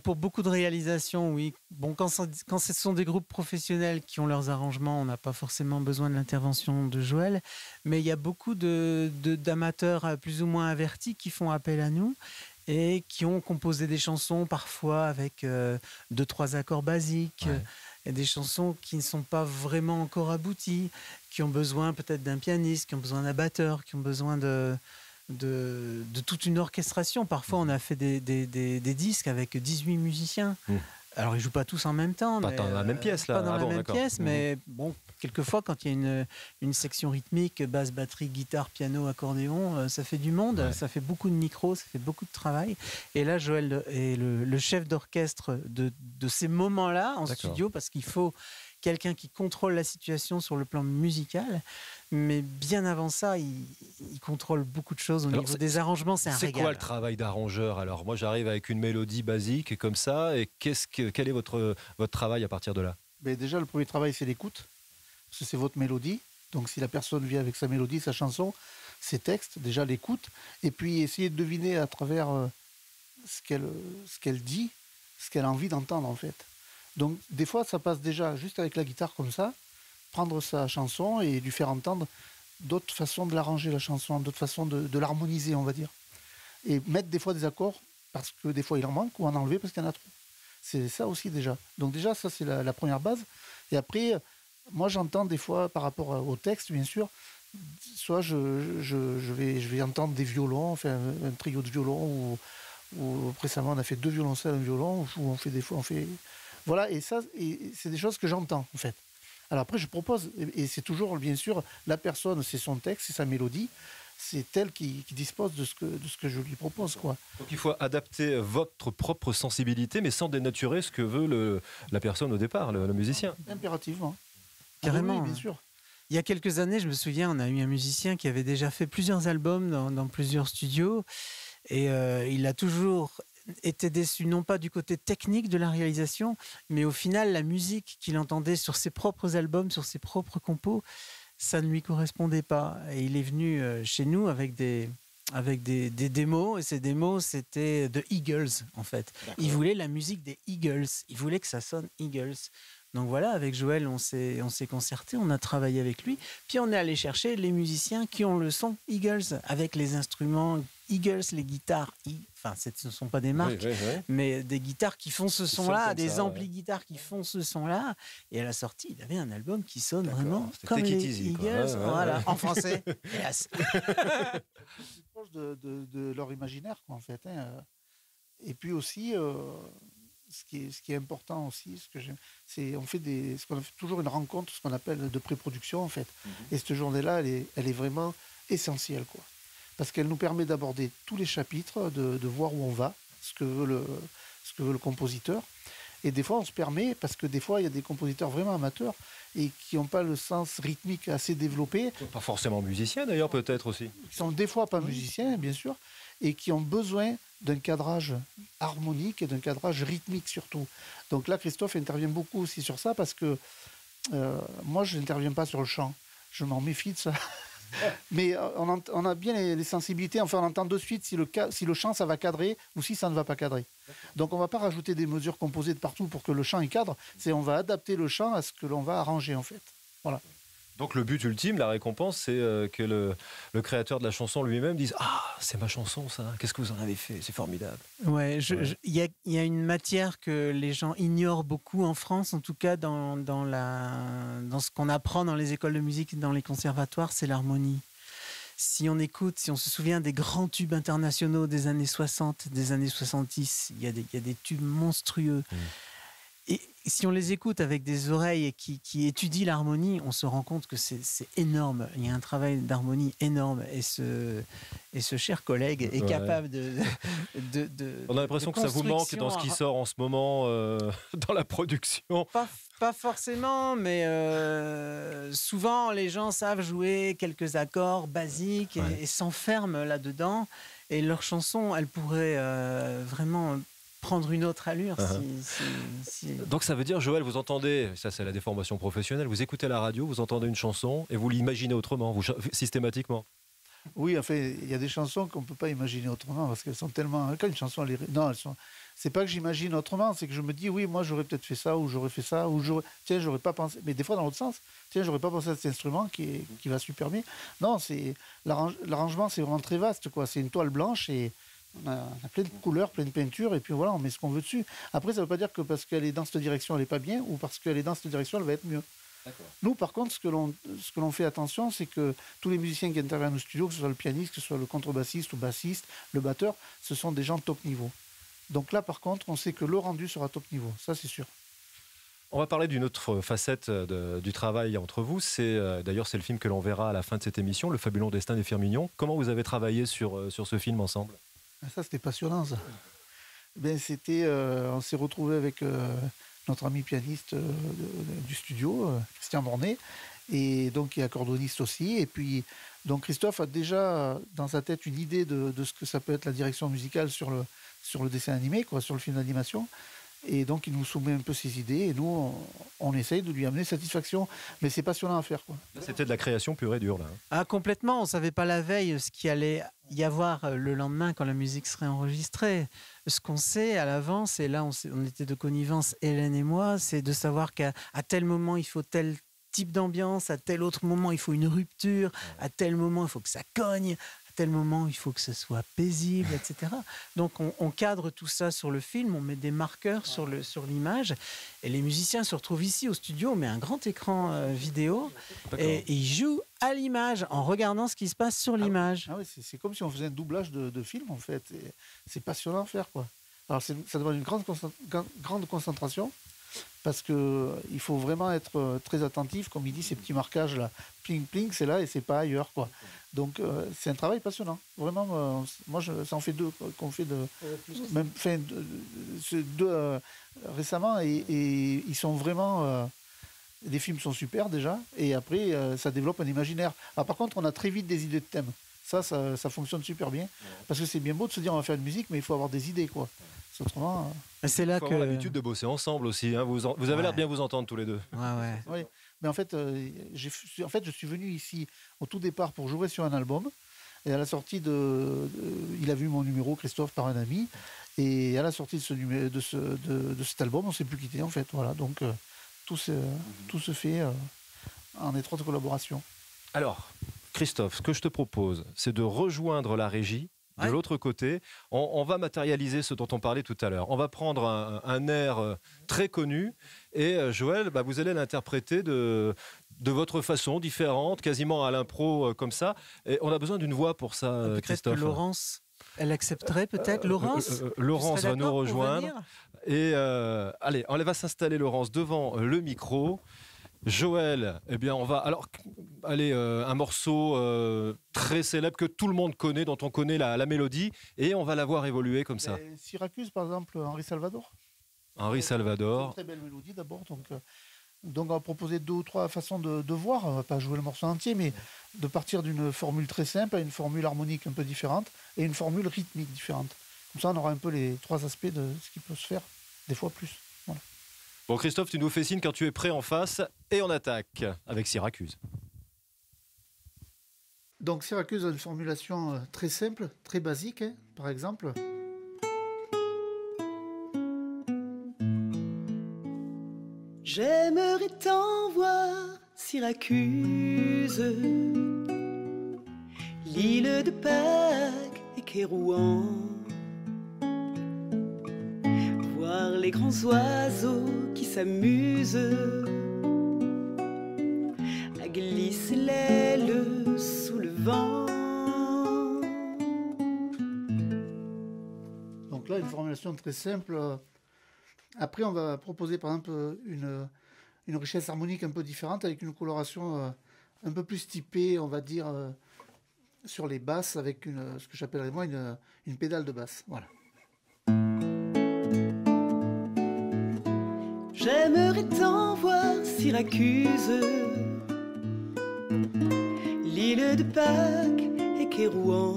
Pour beaucoup de réalisations, oui. Bon, quand ce sont des groupes professionnels qui ont leurs arrangements, on n'a pas forcément besoin de l'intervention de Joël. Mais il y a beaucoup d'amateurs plus ou moins avertis qui font appel à nous et qui ont composé des chansons parfois avec 2-3 accords basiques, ouais. Et des chansons qui ne sont pas vraiment encore abouties, qui ont besoin peut-être d'un pianiste, qui ont besoin d'un batteur, qui ont besoin de toute une orchestration. Parfois, on a fait des disques avec 18 musiciens. Alors, ils ne jouent pas tous en même temps. Pas dans la même pièce, là. Pas dans la même pièce, mais bon, quelquefois, quand il y a une section rythmique, basse, batterie, guitare, piano, accordéon, ça fait du monde, ouais. Ça fait beaucoup de micros, ça fait beaucoup de travail. Et là, Joël est le chef d'orchestre de ces moments-là en studio, parce qu'il faut quelqu'un qui contrôle la situation sur le plan musical. Mais bien avant ça, il contrôle beaucoup de choses au niveau des arrangements. C'est un régal. C'est quoi le travail d'arrangeur? Alors, moi, j'arrive avec une mélodie basique comme ça. Et quel est votre travail à partir de là? Déjà, le premier travail, c'est l'écoute. Parce que c'est votre mélodie. Donc, si la personne vient avec sa mélodie, sa chanson, ses textes, déjà l'écoute. Et puis, essayer de deviner à travers ce qu'elle dit, ce qu'elle a envie d'entendre, en fait. Donc des fois, ça passe déjà juste avec la guitare comme ça, prendre sa chanson et lui faire entendre d'autres façons de l'arranger, la chanson, d'autres façons de l'harmoniser, on va dire. Et mettre des fois des accords parce que des fois il en manque ou en enlever parce qu'il y en a trop. C'est ça aussi déjà. Donc déjà, ça c'est la première base. Et après, moi j'entends des fois par rapport au texte, bien sûr, soit je vais entendre des violons, enfin un trio de violons, ou récemment on a fait 2 violoncelles, un violon, où on fait des fois, voilà, et ça, c'est des choses que j'entends en fait. Alors après, je propose, et c'est toujours bien sûr la personne, c'est son texte, c'est sa mélodie. C'est elle qui dispose de ce que je lui propose, quoi. Donc il faut adapter votre propre sensibilité, mais sans dénaturer ce que veut la personne au départ, le musicien. Impérativement. Carrément. Oui, bien sûr. Il y a quelques années, je me souviens, on a eu un musicien qui avait déjà fait plusieurs albums dans plusieurs studios. Et il a toujours été déçu, non pas du côté technique de la réalisation, mais au final, la musique qu'il entendait sur ses propres albums, sur ses propres compos, ça ne lui correspondait pas. Et il est venu chez nous avec des démos, et ces démos, c'était The Eagles, en fait. D'accord. Il voulait la musique des Eagles, il voulait que ça sonne Eagles. Donc voilà, avec Joël, on s'est concerté, on a travaillé avec lui, puis on est allé chercher les musiciens qui ont le son Eagles, avec les instruments Eagles, les guitares, enfin ce ne sont pas des marques, Oui. mais des guitares qui font ce son-là, des ça, amplis guitares qui font ce son-là, et à la sortie, il avait un album qui sonne D'accord. vraiment C'était comme Take It les Easy, quoi. Eagles, Ouais. voilà, en français, hélas. C'est proche de leur imaginaire, quoi, en fait. Et puis aussi, ce qui est important aussi, c'est on fait toujours une rencontre, ce qu'on appelle de pré-production, en fait. Et cette journée-là, elle est vraiment essentielle, quoi. Parce qu'elle nous permet d'aborder tous les chapitres, de voir où on va, ce que veut le compositeur. Et des fois, on se permet, parce que des fois, il y a des compositeurs vraiment amateurs et qui n'ont pas le sens rythmique assez développé, Pas forcément musicien d'ailleurs, peut-être aussi. qui sont des fois pas musiciens, bien sûr, et qui ont besoin d'un cadrage harmonique et d'un cadrage rythmique surtout. Donc là, Christophe intervient beaucoup aussi sur ça, parce que moi, je n'interviens pas sur le chant. Je m'en méfie de ça. Mais on a bien les sensibilités, enfin on entend de suite si le chant ça va cadrer ou si ça ne va pas cadrer. Donc on ne va pas rajouter des mesures composées de partout pour que le chant il cadre, on va adapter le chant à ce que l'on va arranger en fait. Voilà. Donc le but ultime, la récompense, c'est que le créateur de la chanson lui-même dise « Ah, c'est ma chanson ça, qu'est-ce que vous en avez fait, c'est formidable ». Ouais, il y a une matière que les gens ignorent beaucoup en France, en tout cas dans ce qu'on apprend dans les écoles de musique, dans les conservatoires, c'est l'harmonie. Si on se souvient des grands tubes internationaux des années 60, des années 70, il y a des tubes monstrueux. Et si on les écoute avec des oreilles qui étudient l'harmonie, on se rend compte que c'est énorme. Il y a un travail d'harmonie énorme. Et ce cher collègue est capable de On a l'impression que ça vous manque dans ce qui sort en ce moment dans la production. Pas forcément, mais souvent les gens savent jouer quelques accords basiques et s'enferment là-dedans. Et leur chanson, elle pourrait vraiment prendre une autre allure. Donc ça veut dire, Joël, vous entendez, ça c'est la déformation professionnelle, vous écoutez la radio, vous entendez une chanson et vous l'imaginez autrement, systématiquement. Oui, enfin, il y a des chansons qu'on ne peut pas imaginer autrement parce qu'elles sont tellement... Quand une chanson, c'est pas que j'imagine autrement, c'est que je me dis, oui, moi j'aurais peut-être fait ça, ou j'aurais fait ça, ou j'aurais pas pensé... Mais des fois dans l'autre sens, j'aurais pas pensé à cet instrument qui va super bien. Non, l'arrangement, c'est vraiment très vaste, quoi. C'est une toile blanche et... On a plein de couleurs, plein de peintures, et puis voilà, on met ce qu'on veut dessus. Après, ça ne veut pas dire que parce qu'elle est dans cette direction, elle n'est pas bien, ou parce qu'elle est dans cette direction, elle va être mieux. D'accord. Nous, par contre, ce que l'on fait attention, c'est que tous les musiciens qui interviennent au studio, que ce soit le pianiste, que ce soit le contrebassiste ou bassiste, le batteur, ce sont des gens de top niveau. Donc là, par contre, on sait que le rendu sera top niveau, ça c'est sûr. On va parler d'une autre facette du travail entre vous. D'ailleurs, c'est le film que l'on verra à la fin de cette émission, Le fabuleux destin des Firminions. Comment vous avez travaillé sur ce film ensemble ? Ça, c'était passionnant, ça. On s'est retrouvé avec notre ami pianiste du studio, Christian Mornay, et donc qui est accordoniste aussi. Et puis, donc Christophe a déjà dans sa tête une idée de ce que ça peut être la direction musicale sur le dessin animé, quoi, sur le film d'animation. Et donc, il nous soumet un peu ses idées et nous, on essaye de lui amener satisfaction. Mais c'est passionnant à faire, quoi. C'était de la création pure et dure, là. Ah, complètement. On ne savait pas la veille ce qu'il allait y avoir le lendemain quand la musique serait enregistrée. Ce qu'on sait à l'avance, et là, on était de connivence, Hélène et moi, c'est de savoir qu'à tel moment, il faut tel type d'ambiance, à tel autre moment, il faut une rupture, à tel moment, il faut que ça cogne, à tel moment, il faut que ce soit paisible, etc. Donc, on cadre tout ça sur le film, on met des marqueurs sur l'image, et les musiciens se retrouvent ici au studio, on met un grand écran vidéo, et ils jouent à l'image, en regardant ce qui se passe sur l'image. Ah oui, c'est comme si on faisait un doublage de film, en fait. C'est passionnant à faire, quoi. Alors, ça demande une grande concentration, parce qu'il faut vraiment être très attentif. Comme il dit, ces petits marquages là, pling pling, c'est là et c'est pas ailleurs, quoi. Donc c'est un travail passionnant. Vraiment, moi ça en fait deux qu'on fait même fait deux récemment et ils sont vraiment. Les films sont super déjà et après ça développe un imaginaire. Alors, par contre, on a très vite des idées de thèmes. Ça fonctionne super bien parce que c'est bien beau de se dire on va faire une musique, mais il faut avoir des idées, quoi. Autrement, c'est là il faut avoir l'habitude de bosser ensemble aussi. Hein. Vous avez l'air de bien vous entendre tous les deux. Oui, mais en fait, je suis venu ici au tout départ pour jouer sur un album. Et à la sortie il a vu mon numéro, Christophe, par un ami. Et à la sortie de cet album, on ne s'est plus quitté, en fait. Voilà, donc tout se fait en étroite collaboration. Alors, Christophe, ce que je te propose, c'est de rejoindre la régie. De l'autre côté, on va matérialiser ce dont on parlait tout à l'heure. On va prendre un air très connu et Joël, vous allez l'interpréter de votre façon différente, quasiment à l'impro comme ça. Et on a besoin d'une voix pour ça, Christophe. Que Laurence, elle accepterait peut-être. Laurence va nous rejoindre. Et allez, on va s'installer, Laurence, devant le micro. Joël, eh bien, on va alors aller un morceau très célèbre que tout le monde connaît, dont on connaît la mélodie, et on va la voir évoluer comme ça. Syracuse, par exemple, Henri Salvador. Henri Salvador. C'est une très belle mélodie d'abord, donc on va proposer 2 ou 3 façons de voir. On va pas jouer le morceau entier, mais de partir d'une formule très simple à une formule harmonique un peu différente et une formule rythmique différente. Comme ça, on aura un peu les 3 aspects de ce qui peut se faire, des fois plus. Voilà. Bon, Christophe, tu nous fais signe quand tu es prêt en face et on attaque avec Syracuse. Donc Syracuse a une formulation très simple, très basique, hein, par exemple. J'aimerais tant voir Syracuse, l'île de Pâques et Kérouan, voir les grands oiseaux qui s'amusent à glisser l'aile sous le vent. Donc là, une formulation très simple. Après, on va proposer par exemple une richesse harmonique un peu différente avec une coloration un peu plus typée, on va dire, sur les basses avec ce que j'appellerais moi une pédale de basse. Voilà. J'aimerais tant voir Syracuse, l'île de Pâques et Kérouan,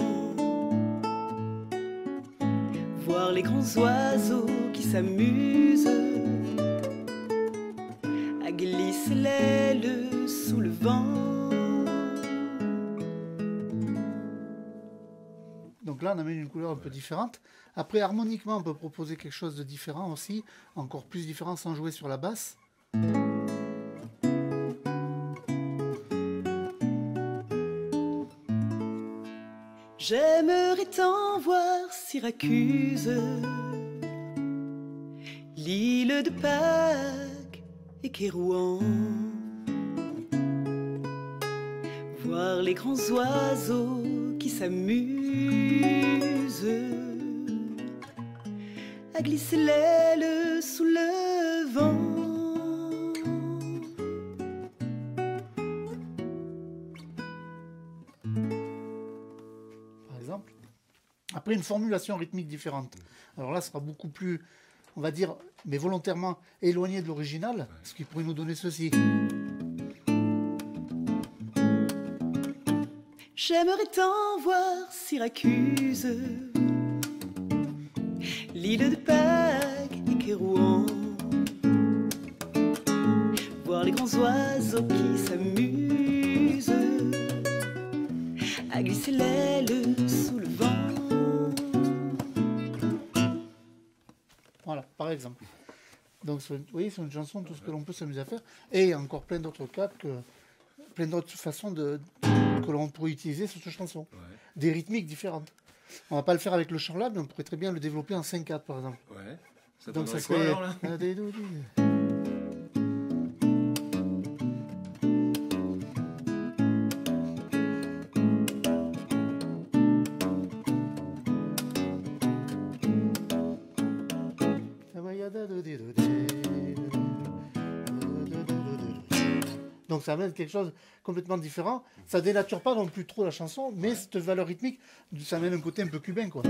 voir les grands oiseaux qui s'amusent à glisser l'aile sous le vent. Donc là, on amène une couleur un peu différente. Après, harmoniquement, on peut proposer quelque chose de différent aussi, encore plus différent sans jouer sur la basse. J'aimerais tant voir Syracuse, l'île de Pâques et Kérouan, voir les grands oiseaux qui s'amusent à glisser l'aile sous le vent. Par exemple. Après, une formulation rythmique différente. Alors là, ce sera beaucoup plus, on va dire, mais volontairement éloigné de l'original, ce qui pourrait nous donner ceci. J'aimerais tant voir Syracuse, l'île de Pâques et Kérouan, oiseaux qui s'amusent à glisser l'aile sous le vent. Voilà, par exemple. Donc, oui, c'est une chanson, tout ce que l'on peut s'amuser à faire. Et il y a encore plein d'autres cas, plein d'autres façons que l'on pourrait utiliser sur cette chanson. Ouais. Des rythmiques différentes. On va pas le faire avec le chant là, mais on pourrait très bien le développer en 5/4 par exemple. Ouais. Ça donc ça quoi, serait... alors, là Donc ça amène quelque chose complètement différent. Ça dénature pas non plus trop la chanson, mais cette valeur rythmique, ça amène un côté un peu cubain, quoi.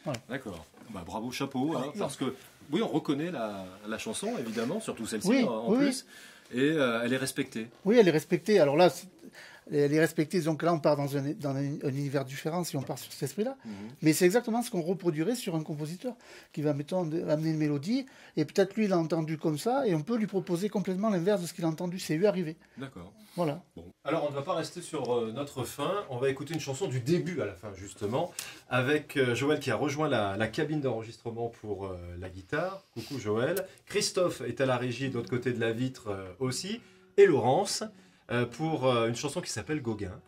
Voilà. D'accord. Bah, bravo, chapeau. Hein, parce que oui, on reconnaît la chanson, évidemment, surtout celle-ci oui, en plus. Et elle est respectée. Oui, elle est respectée. Alors là, elle est respectée. Donc là, on part dans un univers différent si on part sur cet esprit-là. Mais c'est exactement ce qu'on reproduirait sur un compositeur qui va, mettons, amener une mélodie. Et peut-être lui, il a entendu comme ça. Et on peut lui proposer complètement l'inverse de ce qu'il a entendu. C'est lui arrivé. D'accord. Voilà. Bon. Alors, on ne va pas rester sur notre fin. On va écouter une chanson du début à la fin, justement, avec Joël qui a rejoint la cabine d'enregistrement pour la guitare. Coucou Joël. Christophe est à la régie de l'autre côté de la vitre aussi. Et Laurence pour une chanson qui s'appelle Gauguin.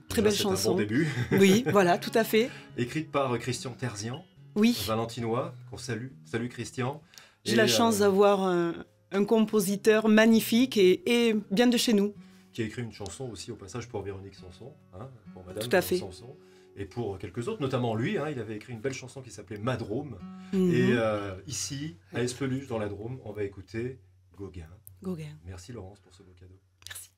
Très belle chanson. C'est un bon début. Oui, voilà, tout à fait. Écrite par Christian Terzian. Oui. Valentinois, qu'on salue. Salut Christian. J'ai la chance d'avoir un compositeur magnifique et bien de chez nous. Qui a écrit une chanson aussi au passage pour Véronique Sanson, hein, pour Madame Tout à fait. Sanson, et pour quelques autres, notamment lui, hein, il avait écrit une belle chanson qui s'appelait Ma Drôme. Et ici, à Espeluche, dans la Drôme, on va écouter Gauguin. Gauguin. Merci Laurence pour ce beau cadeau. Merci.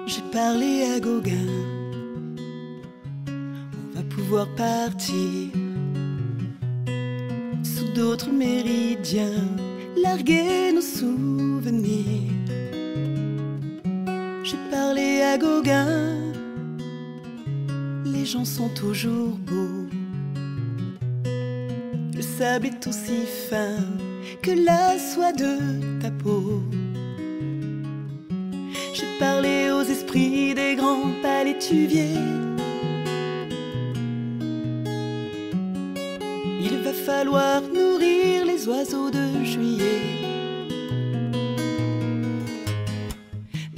J'ai parlé à Gauguin, on va pouvoir partir sous d'autres méridiens, larguer nos souvenirs. J'ai parlé à Gauguin, les gens sont toujours beaux, le sable est aussi fin que la soie de ta peau. J'ai parlé aux esprits des grands palétuviers. Il va falloir nourrir les oiseaux de juillet.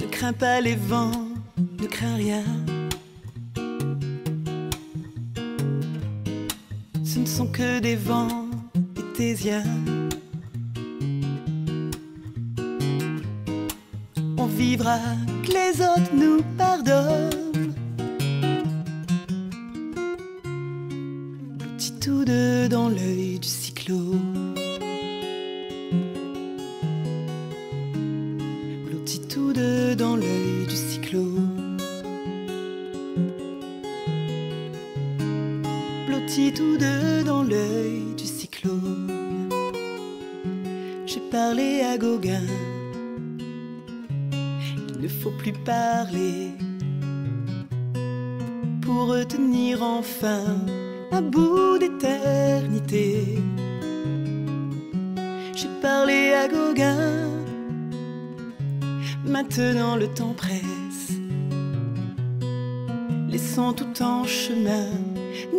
Ne crains pas les vents, ne crains rien. Ce ne sont que des vents étésiens. On vivra, que les autres nous pardonnent. Blottis tous deux dans l'œil du cyclone. Blottis tous deux dans l'œil du cyclone. Blottis tous deux dans l'œil du cyclone. J'ai parlé à Gauguin. Il ne faut plus parler pour retenir enfin un bout d'éternité. J'ai parlé à Gauguin, maintenant le temps presse. Laissons tout en chemin,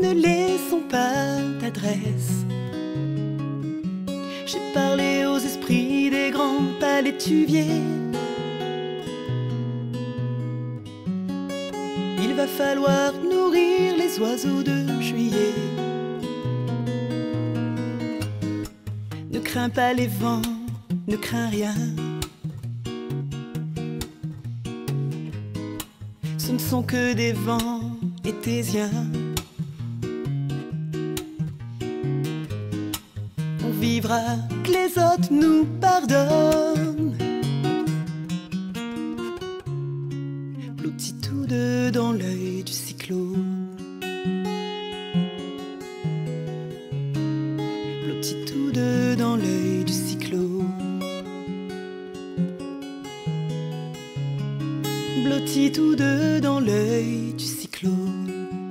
ne laissons pas d'adresse. J'ai parlé aux esprits des grands palétuviers. Il va falloir nourrir les oiseaux de juillet. Ne crains pas les vents, ne crains rien. Ce Ce ne sont que des vents étésiens. On vivra que les autres nous pardonnent. Blottis tous deux dans l'œil du cyclone. Blottis tous deux dans l'œil du cyclone. Blottis tous deux dans l'œil du cyclone.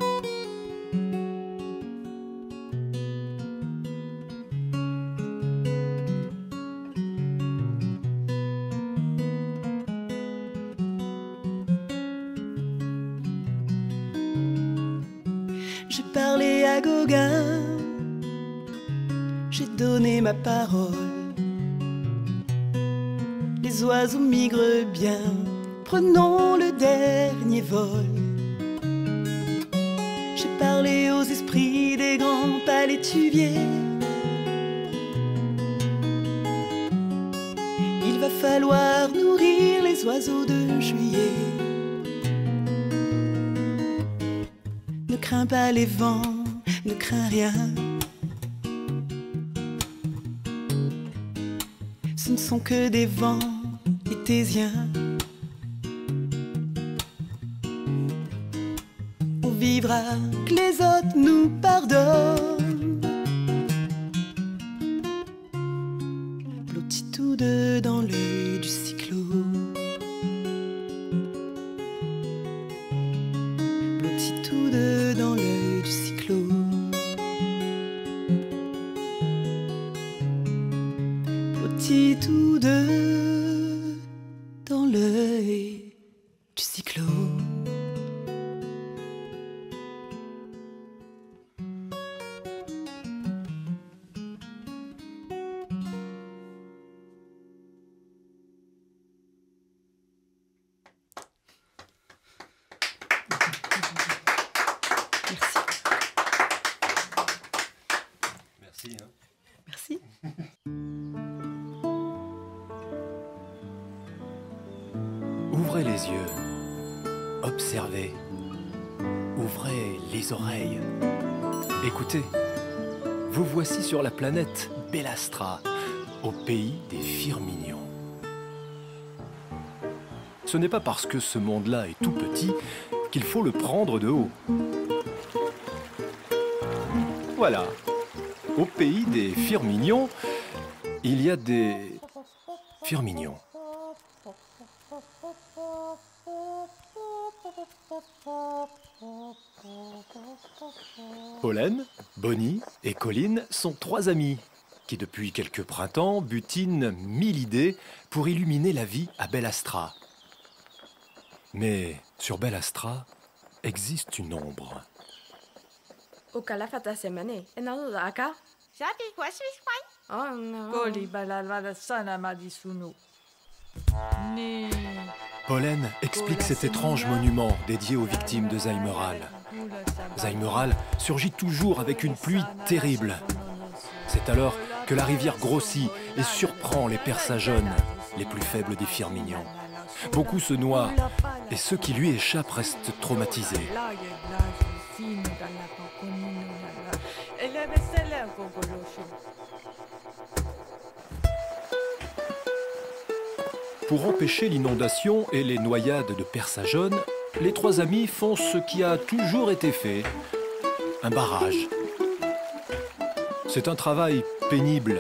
J'ai parlé à Gauguin, j'ai donné ma parole. Les oiseaux migrent bien, prenons le dernier vol. J'ai parlé aux esprits des grands palétuviers. Il va falloir nourrir les oiseaux de juillet. Ne crains pas les vents, ne crains rien. Ce ne sont que des vents étésiens. On vivra que les autres nous pardonnent. Blottis tous deux dans l'œil du cyclone. Blottis tous deux dans l'œil du cyclone. Blottis tous deux dans l'œil du cyclone. Merci. Merci. Ouvrez les yeux, observez, ouvrez les oreilles, écoutez. Vous voici sur la planète Bellastra, au pays des Firminions. Ce n'est pas parce que ce monde-là est tout petit qu'il faut le prendre de haut. Voilà, au pays des Firminions, il y a des Firminions. Pollen, Bonnie et Colline sont trois amis qui, depuis quelques printemps, butinent 1000 idées pour illuminer la vie à Bellastra. Mais sur Bellastra existe une ombre. Pollen explique cet étrange monument dédié aux victimes de Zaimeral. Zaimeral surgit toujours avec une pluie terrible. C'est alors que la rivière grossit et surprend les Persajeunes, les plus faibles des Firminions. Beaucoup se noient et ceux qui lui échappent restent traumatisés. Pour empêcher l'inondation et les noyades de Persajeunes, les trois amis font ce qui a toujours été fait, un barrage. C'est un travail pénible.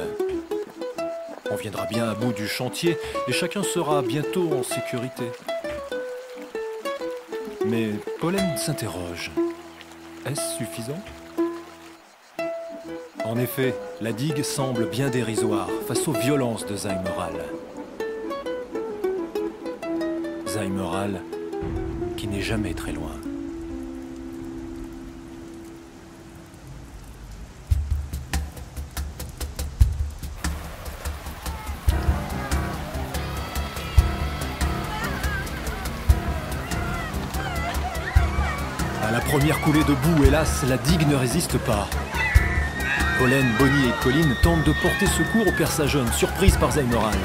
On viendra bien à bout du chantier et chacun sera bientôt en sécurité. Mais Pollen s'interroge. Est-ce suffisant ? En effet, la digue semble bien dérisoire face aux violences de Zaimeral. Zaimeral qui n'est jamais très loin. À la première coulée de boue, hélas, la digue ne résiste pas. Pollen, Bonnie et Colline tentent de porter secours aux Persajeunes, surprises par Zaimeral.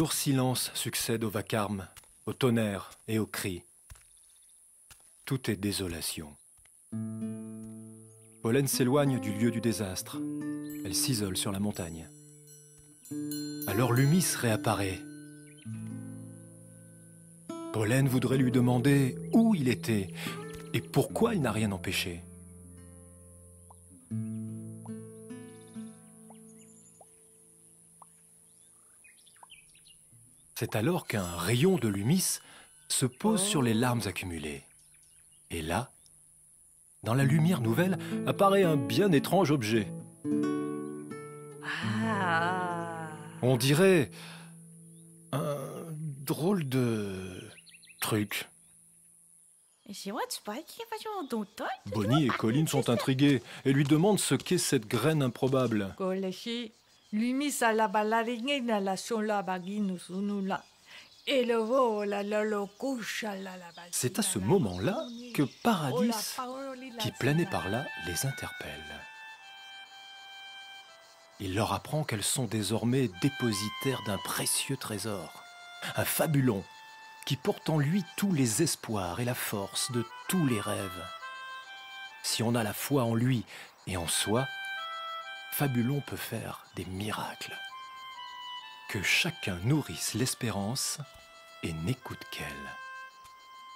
lourd silence succède au vacarme, au tonnerre et aux cris. Tout est désolation. Pollen s'éloigne du lieu du désastre. Elle s'isole sur la montagne. Alors Lumis réapparaît. Pollen voudrait lui demander où il était et pourquoi il n'a rien empêché. C'est alors qu'un rayon de Lumis se pose sur les larmes accumulées. Et là, dans la lumière nouvelle, apparaît un bien étrange objet. On dirait un drôle de truc. Bonnie et Colline sont intrigués et lui demandent ce qu'est cette graine improbable. C'est à ce moment-là que Paradis, qui planait par là, les interpelle. Il leur apprend qu'elles sont désormais dépositaires d'un précieux trésor, un fabulon qui porte en lui tous les espoirs et la force de tous les rêves. Si on a la foi en lui et en soi, Fabulon peut faire des miracles. Que chacun nourrisse l'espérance et n'écoute qu'elle.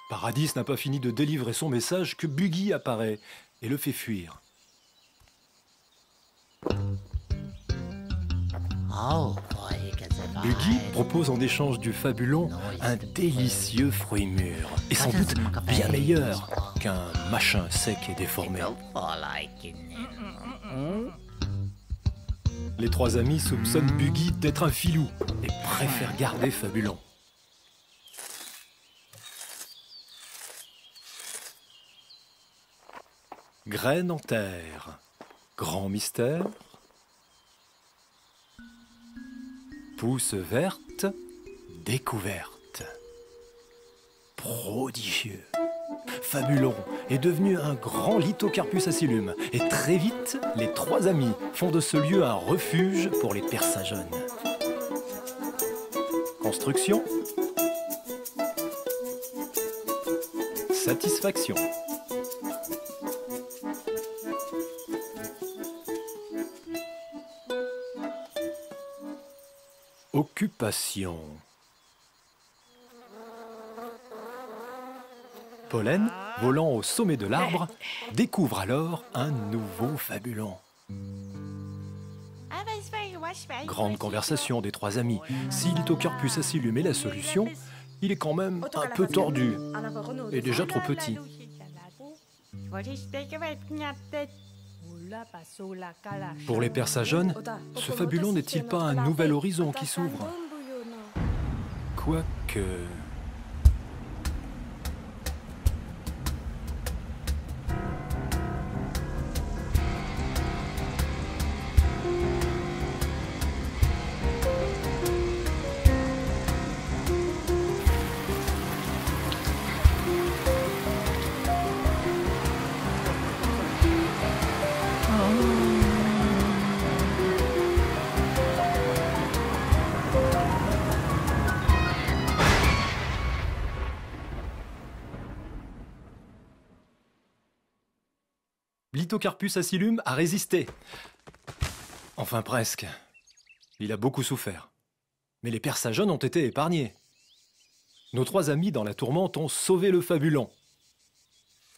Paradis n'a pas fini de délivrer son message que Buggy apparaît et le fait fuir. Buggy propose en échange du Fabulon un délicieux fruit mûr, et sans doute bien meilleur qu'un machin sec et déformé. Les trois amis soupçonnent Buggy d'être un filou et préfèrent garder Fabulon. Graine en terre, grand mystère. Pousse verte, découverte. Prodigieux. Fabulon est devenu un grand lithocarpus acilume et très vite, les trois amis font de ce lieu un refuge pour les persageonnes. Construction. Satisfaction. Occupation. Pollen, volant au sommet de l'arbre, découvre alors un nouveau Fabulon. Grande conversation des trois amis. Si Lithocarpus acilume est la solution, il est quand même un peu tordu et déjà trop petit. Pour les persageonnes, ce Fabulon n'est-il pas un nouvel horizon qui s'ouvre? Quoique... Lithocarpus acilume a résisté. Enfin presque. Il a beaucoup souffert. Mais les persageonnes ont été épargnés. Nos trois amis dans la tourmente ont sauvé le Fabulon.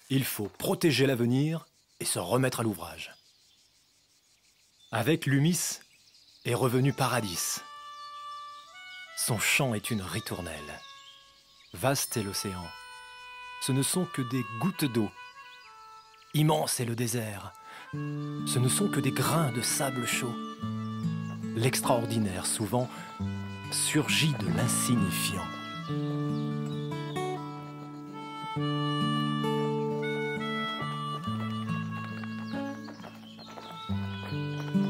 Il faut protéger l'avenir et se remettre à l'ouvrage. Avec Lumis est revenu Paradis. Son chant est une ritournelle. Vaste est l'océan. Ce ne sont que des gouttes d'eau. Immense est le désert. Ce ne sont que des grains de sable chaud. L'extraordinaire, souvent, surgit de l'insignifiant.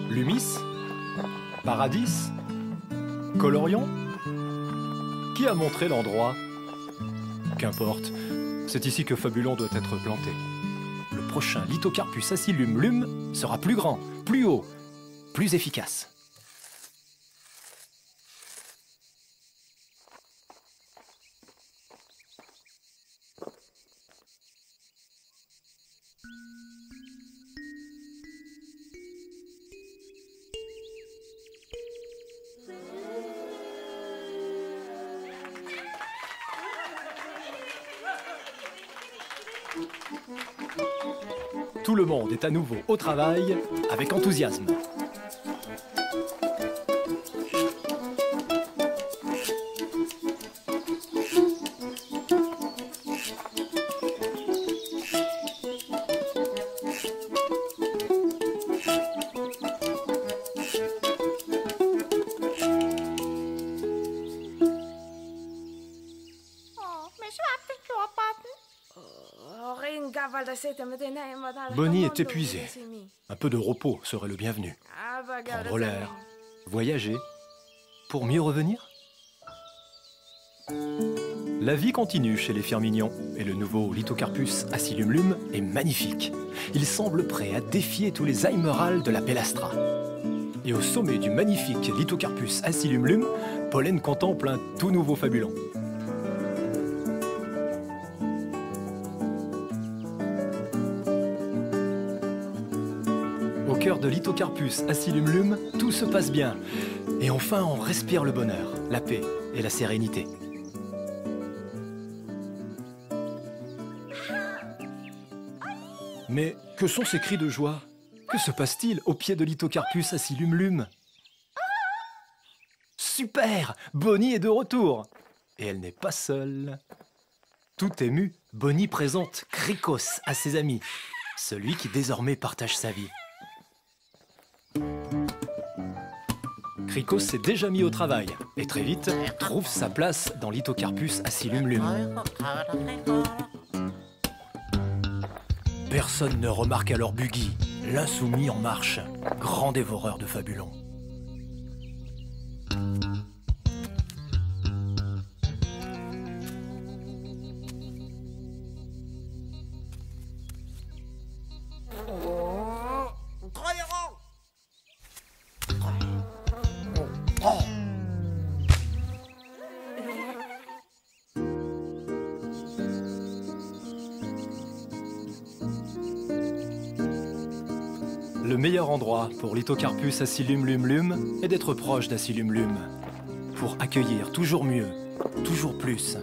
Lumis? Paradis? Colorion? Qui a montré l'endroit? Qu'importe, c'est ici que Fabulon doit être planté. Le prochain Lithocarpus acilume sera plus grand, plus haut, plus efficace. Tout le monde est à nouveau au travail avec enthousiasme. Bonnie est épuisée. Un peu de repos serait le bienvenu. Prendre l'air, voyager, pour mieux revenir. La vie continue chez les Firminions et le nouveau Lithocarpus acylumlum est magnifique. Il semble prêt à défier tous les Eimerales de la Pélastra. Et au sommet du magnifique Lithocarpus acylumlum, Pollen contemple un tout nouveau fabulon. Au cœur de Lithocarpus acylumlum, tout se passe bien. Et enfin, on respire le bonheur, la paix et la sérénité. Mais que sont ces cris de joie? Que se passe-t-il au pied de Lithocarpus acylumlum? Super! Bonnie est de retour! Et elle n'est pas seule. Tout émue, Bonnie présente Krikos à ses amis, celui qui désormais partage sa vie. Krikos s'est déjà mis au travail et très vite trouve sa place dans Lithocarpus acylumlum. Personne ne remarque alors Buggy, l'insoumis en marche, grand dévoreur de fabulons. Le meilleur endroit pour Lithocarpus acylumlum est d'être proche d'acylumlum, pour accueillir toujours mieux, toujours plus.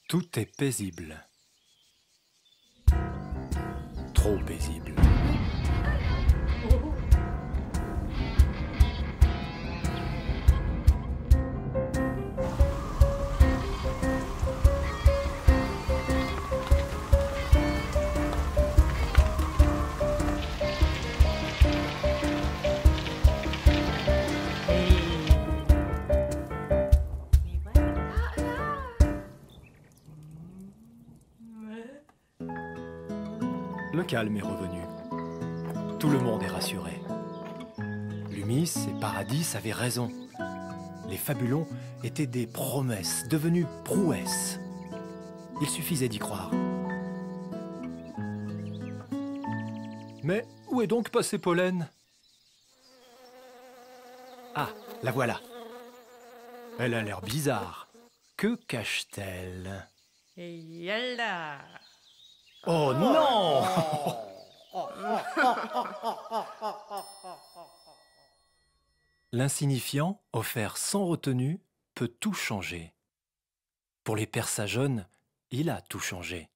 Tout est paisible. Trop paisible. Le calme est revenu. Tout le monde est rassuré. Lumis et Paradis avaient raison. Les fabulons étaient des promesses devenues prouesses. Il suffisait d'y croire. Mais où est donc passée Pollen? Ah, la voilà. Elle a l'air bizarre. Que cache-t-elle? Et yalla! Oh non! L'insignifiant, offert sans retenue, peut tout changer. Pour les Persajones, il a tout changé.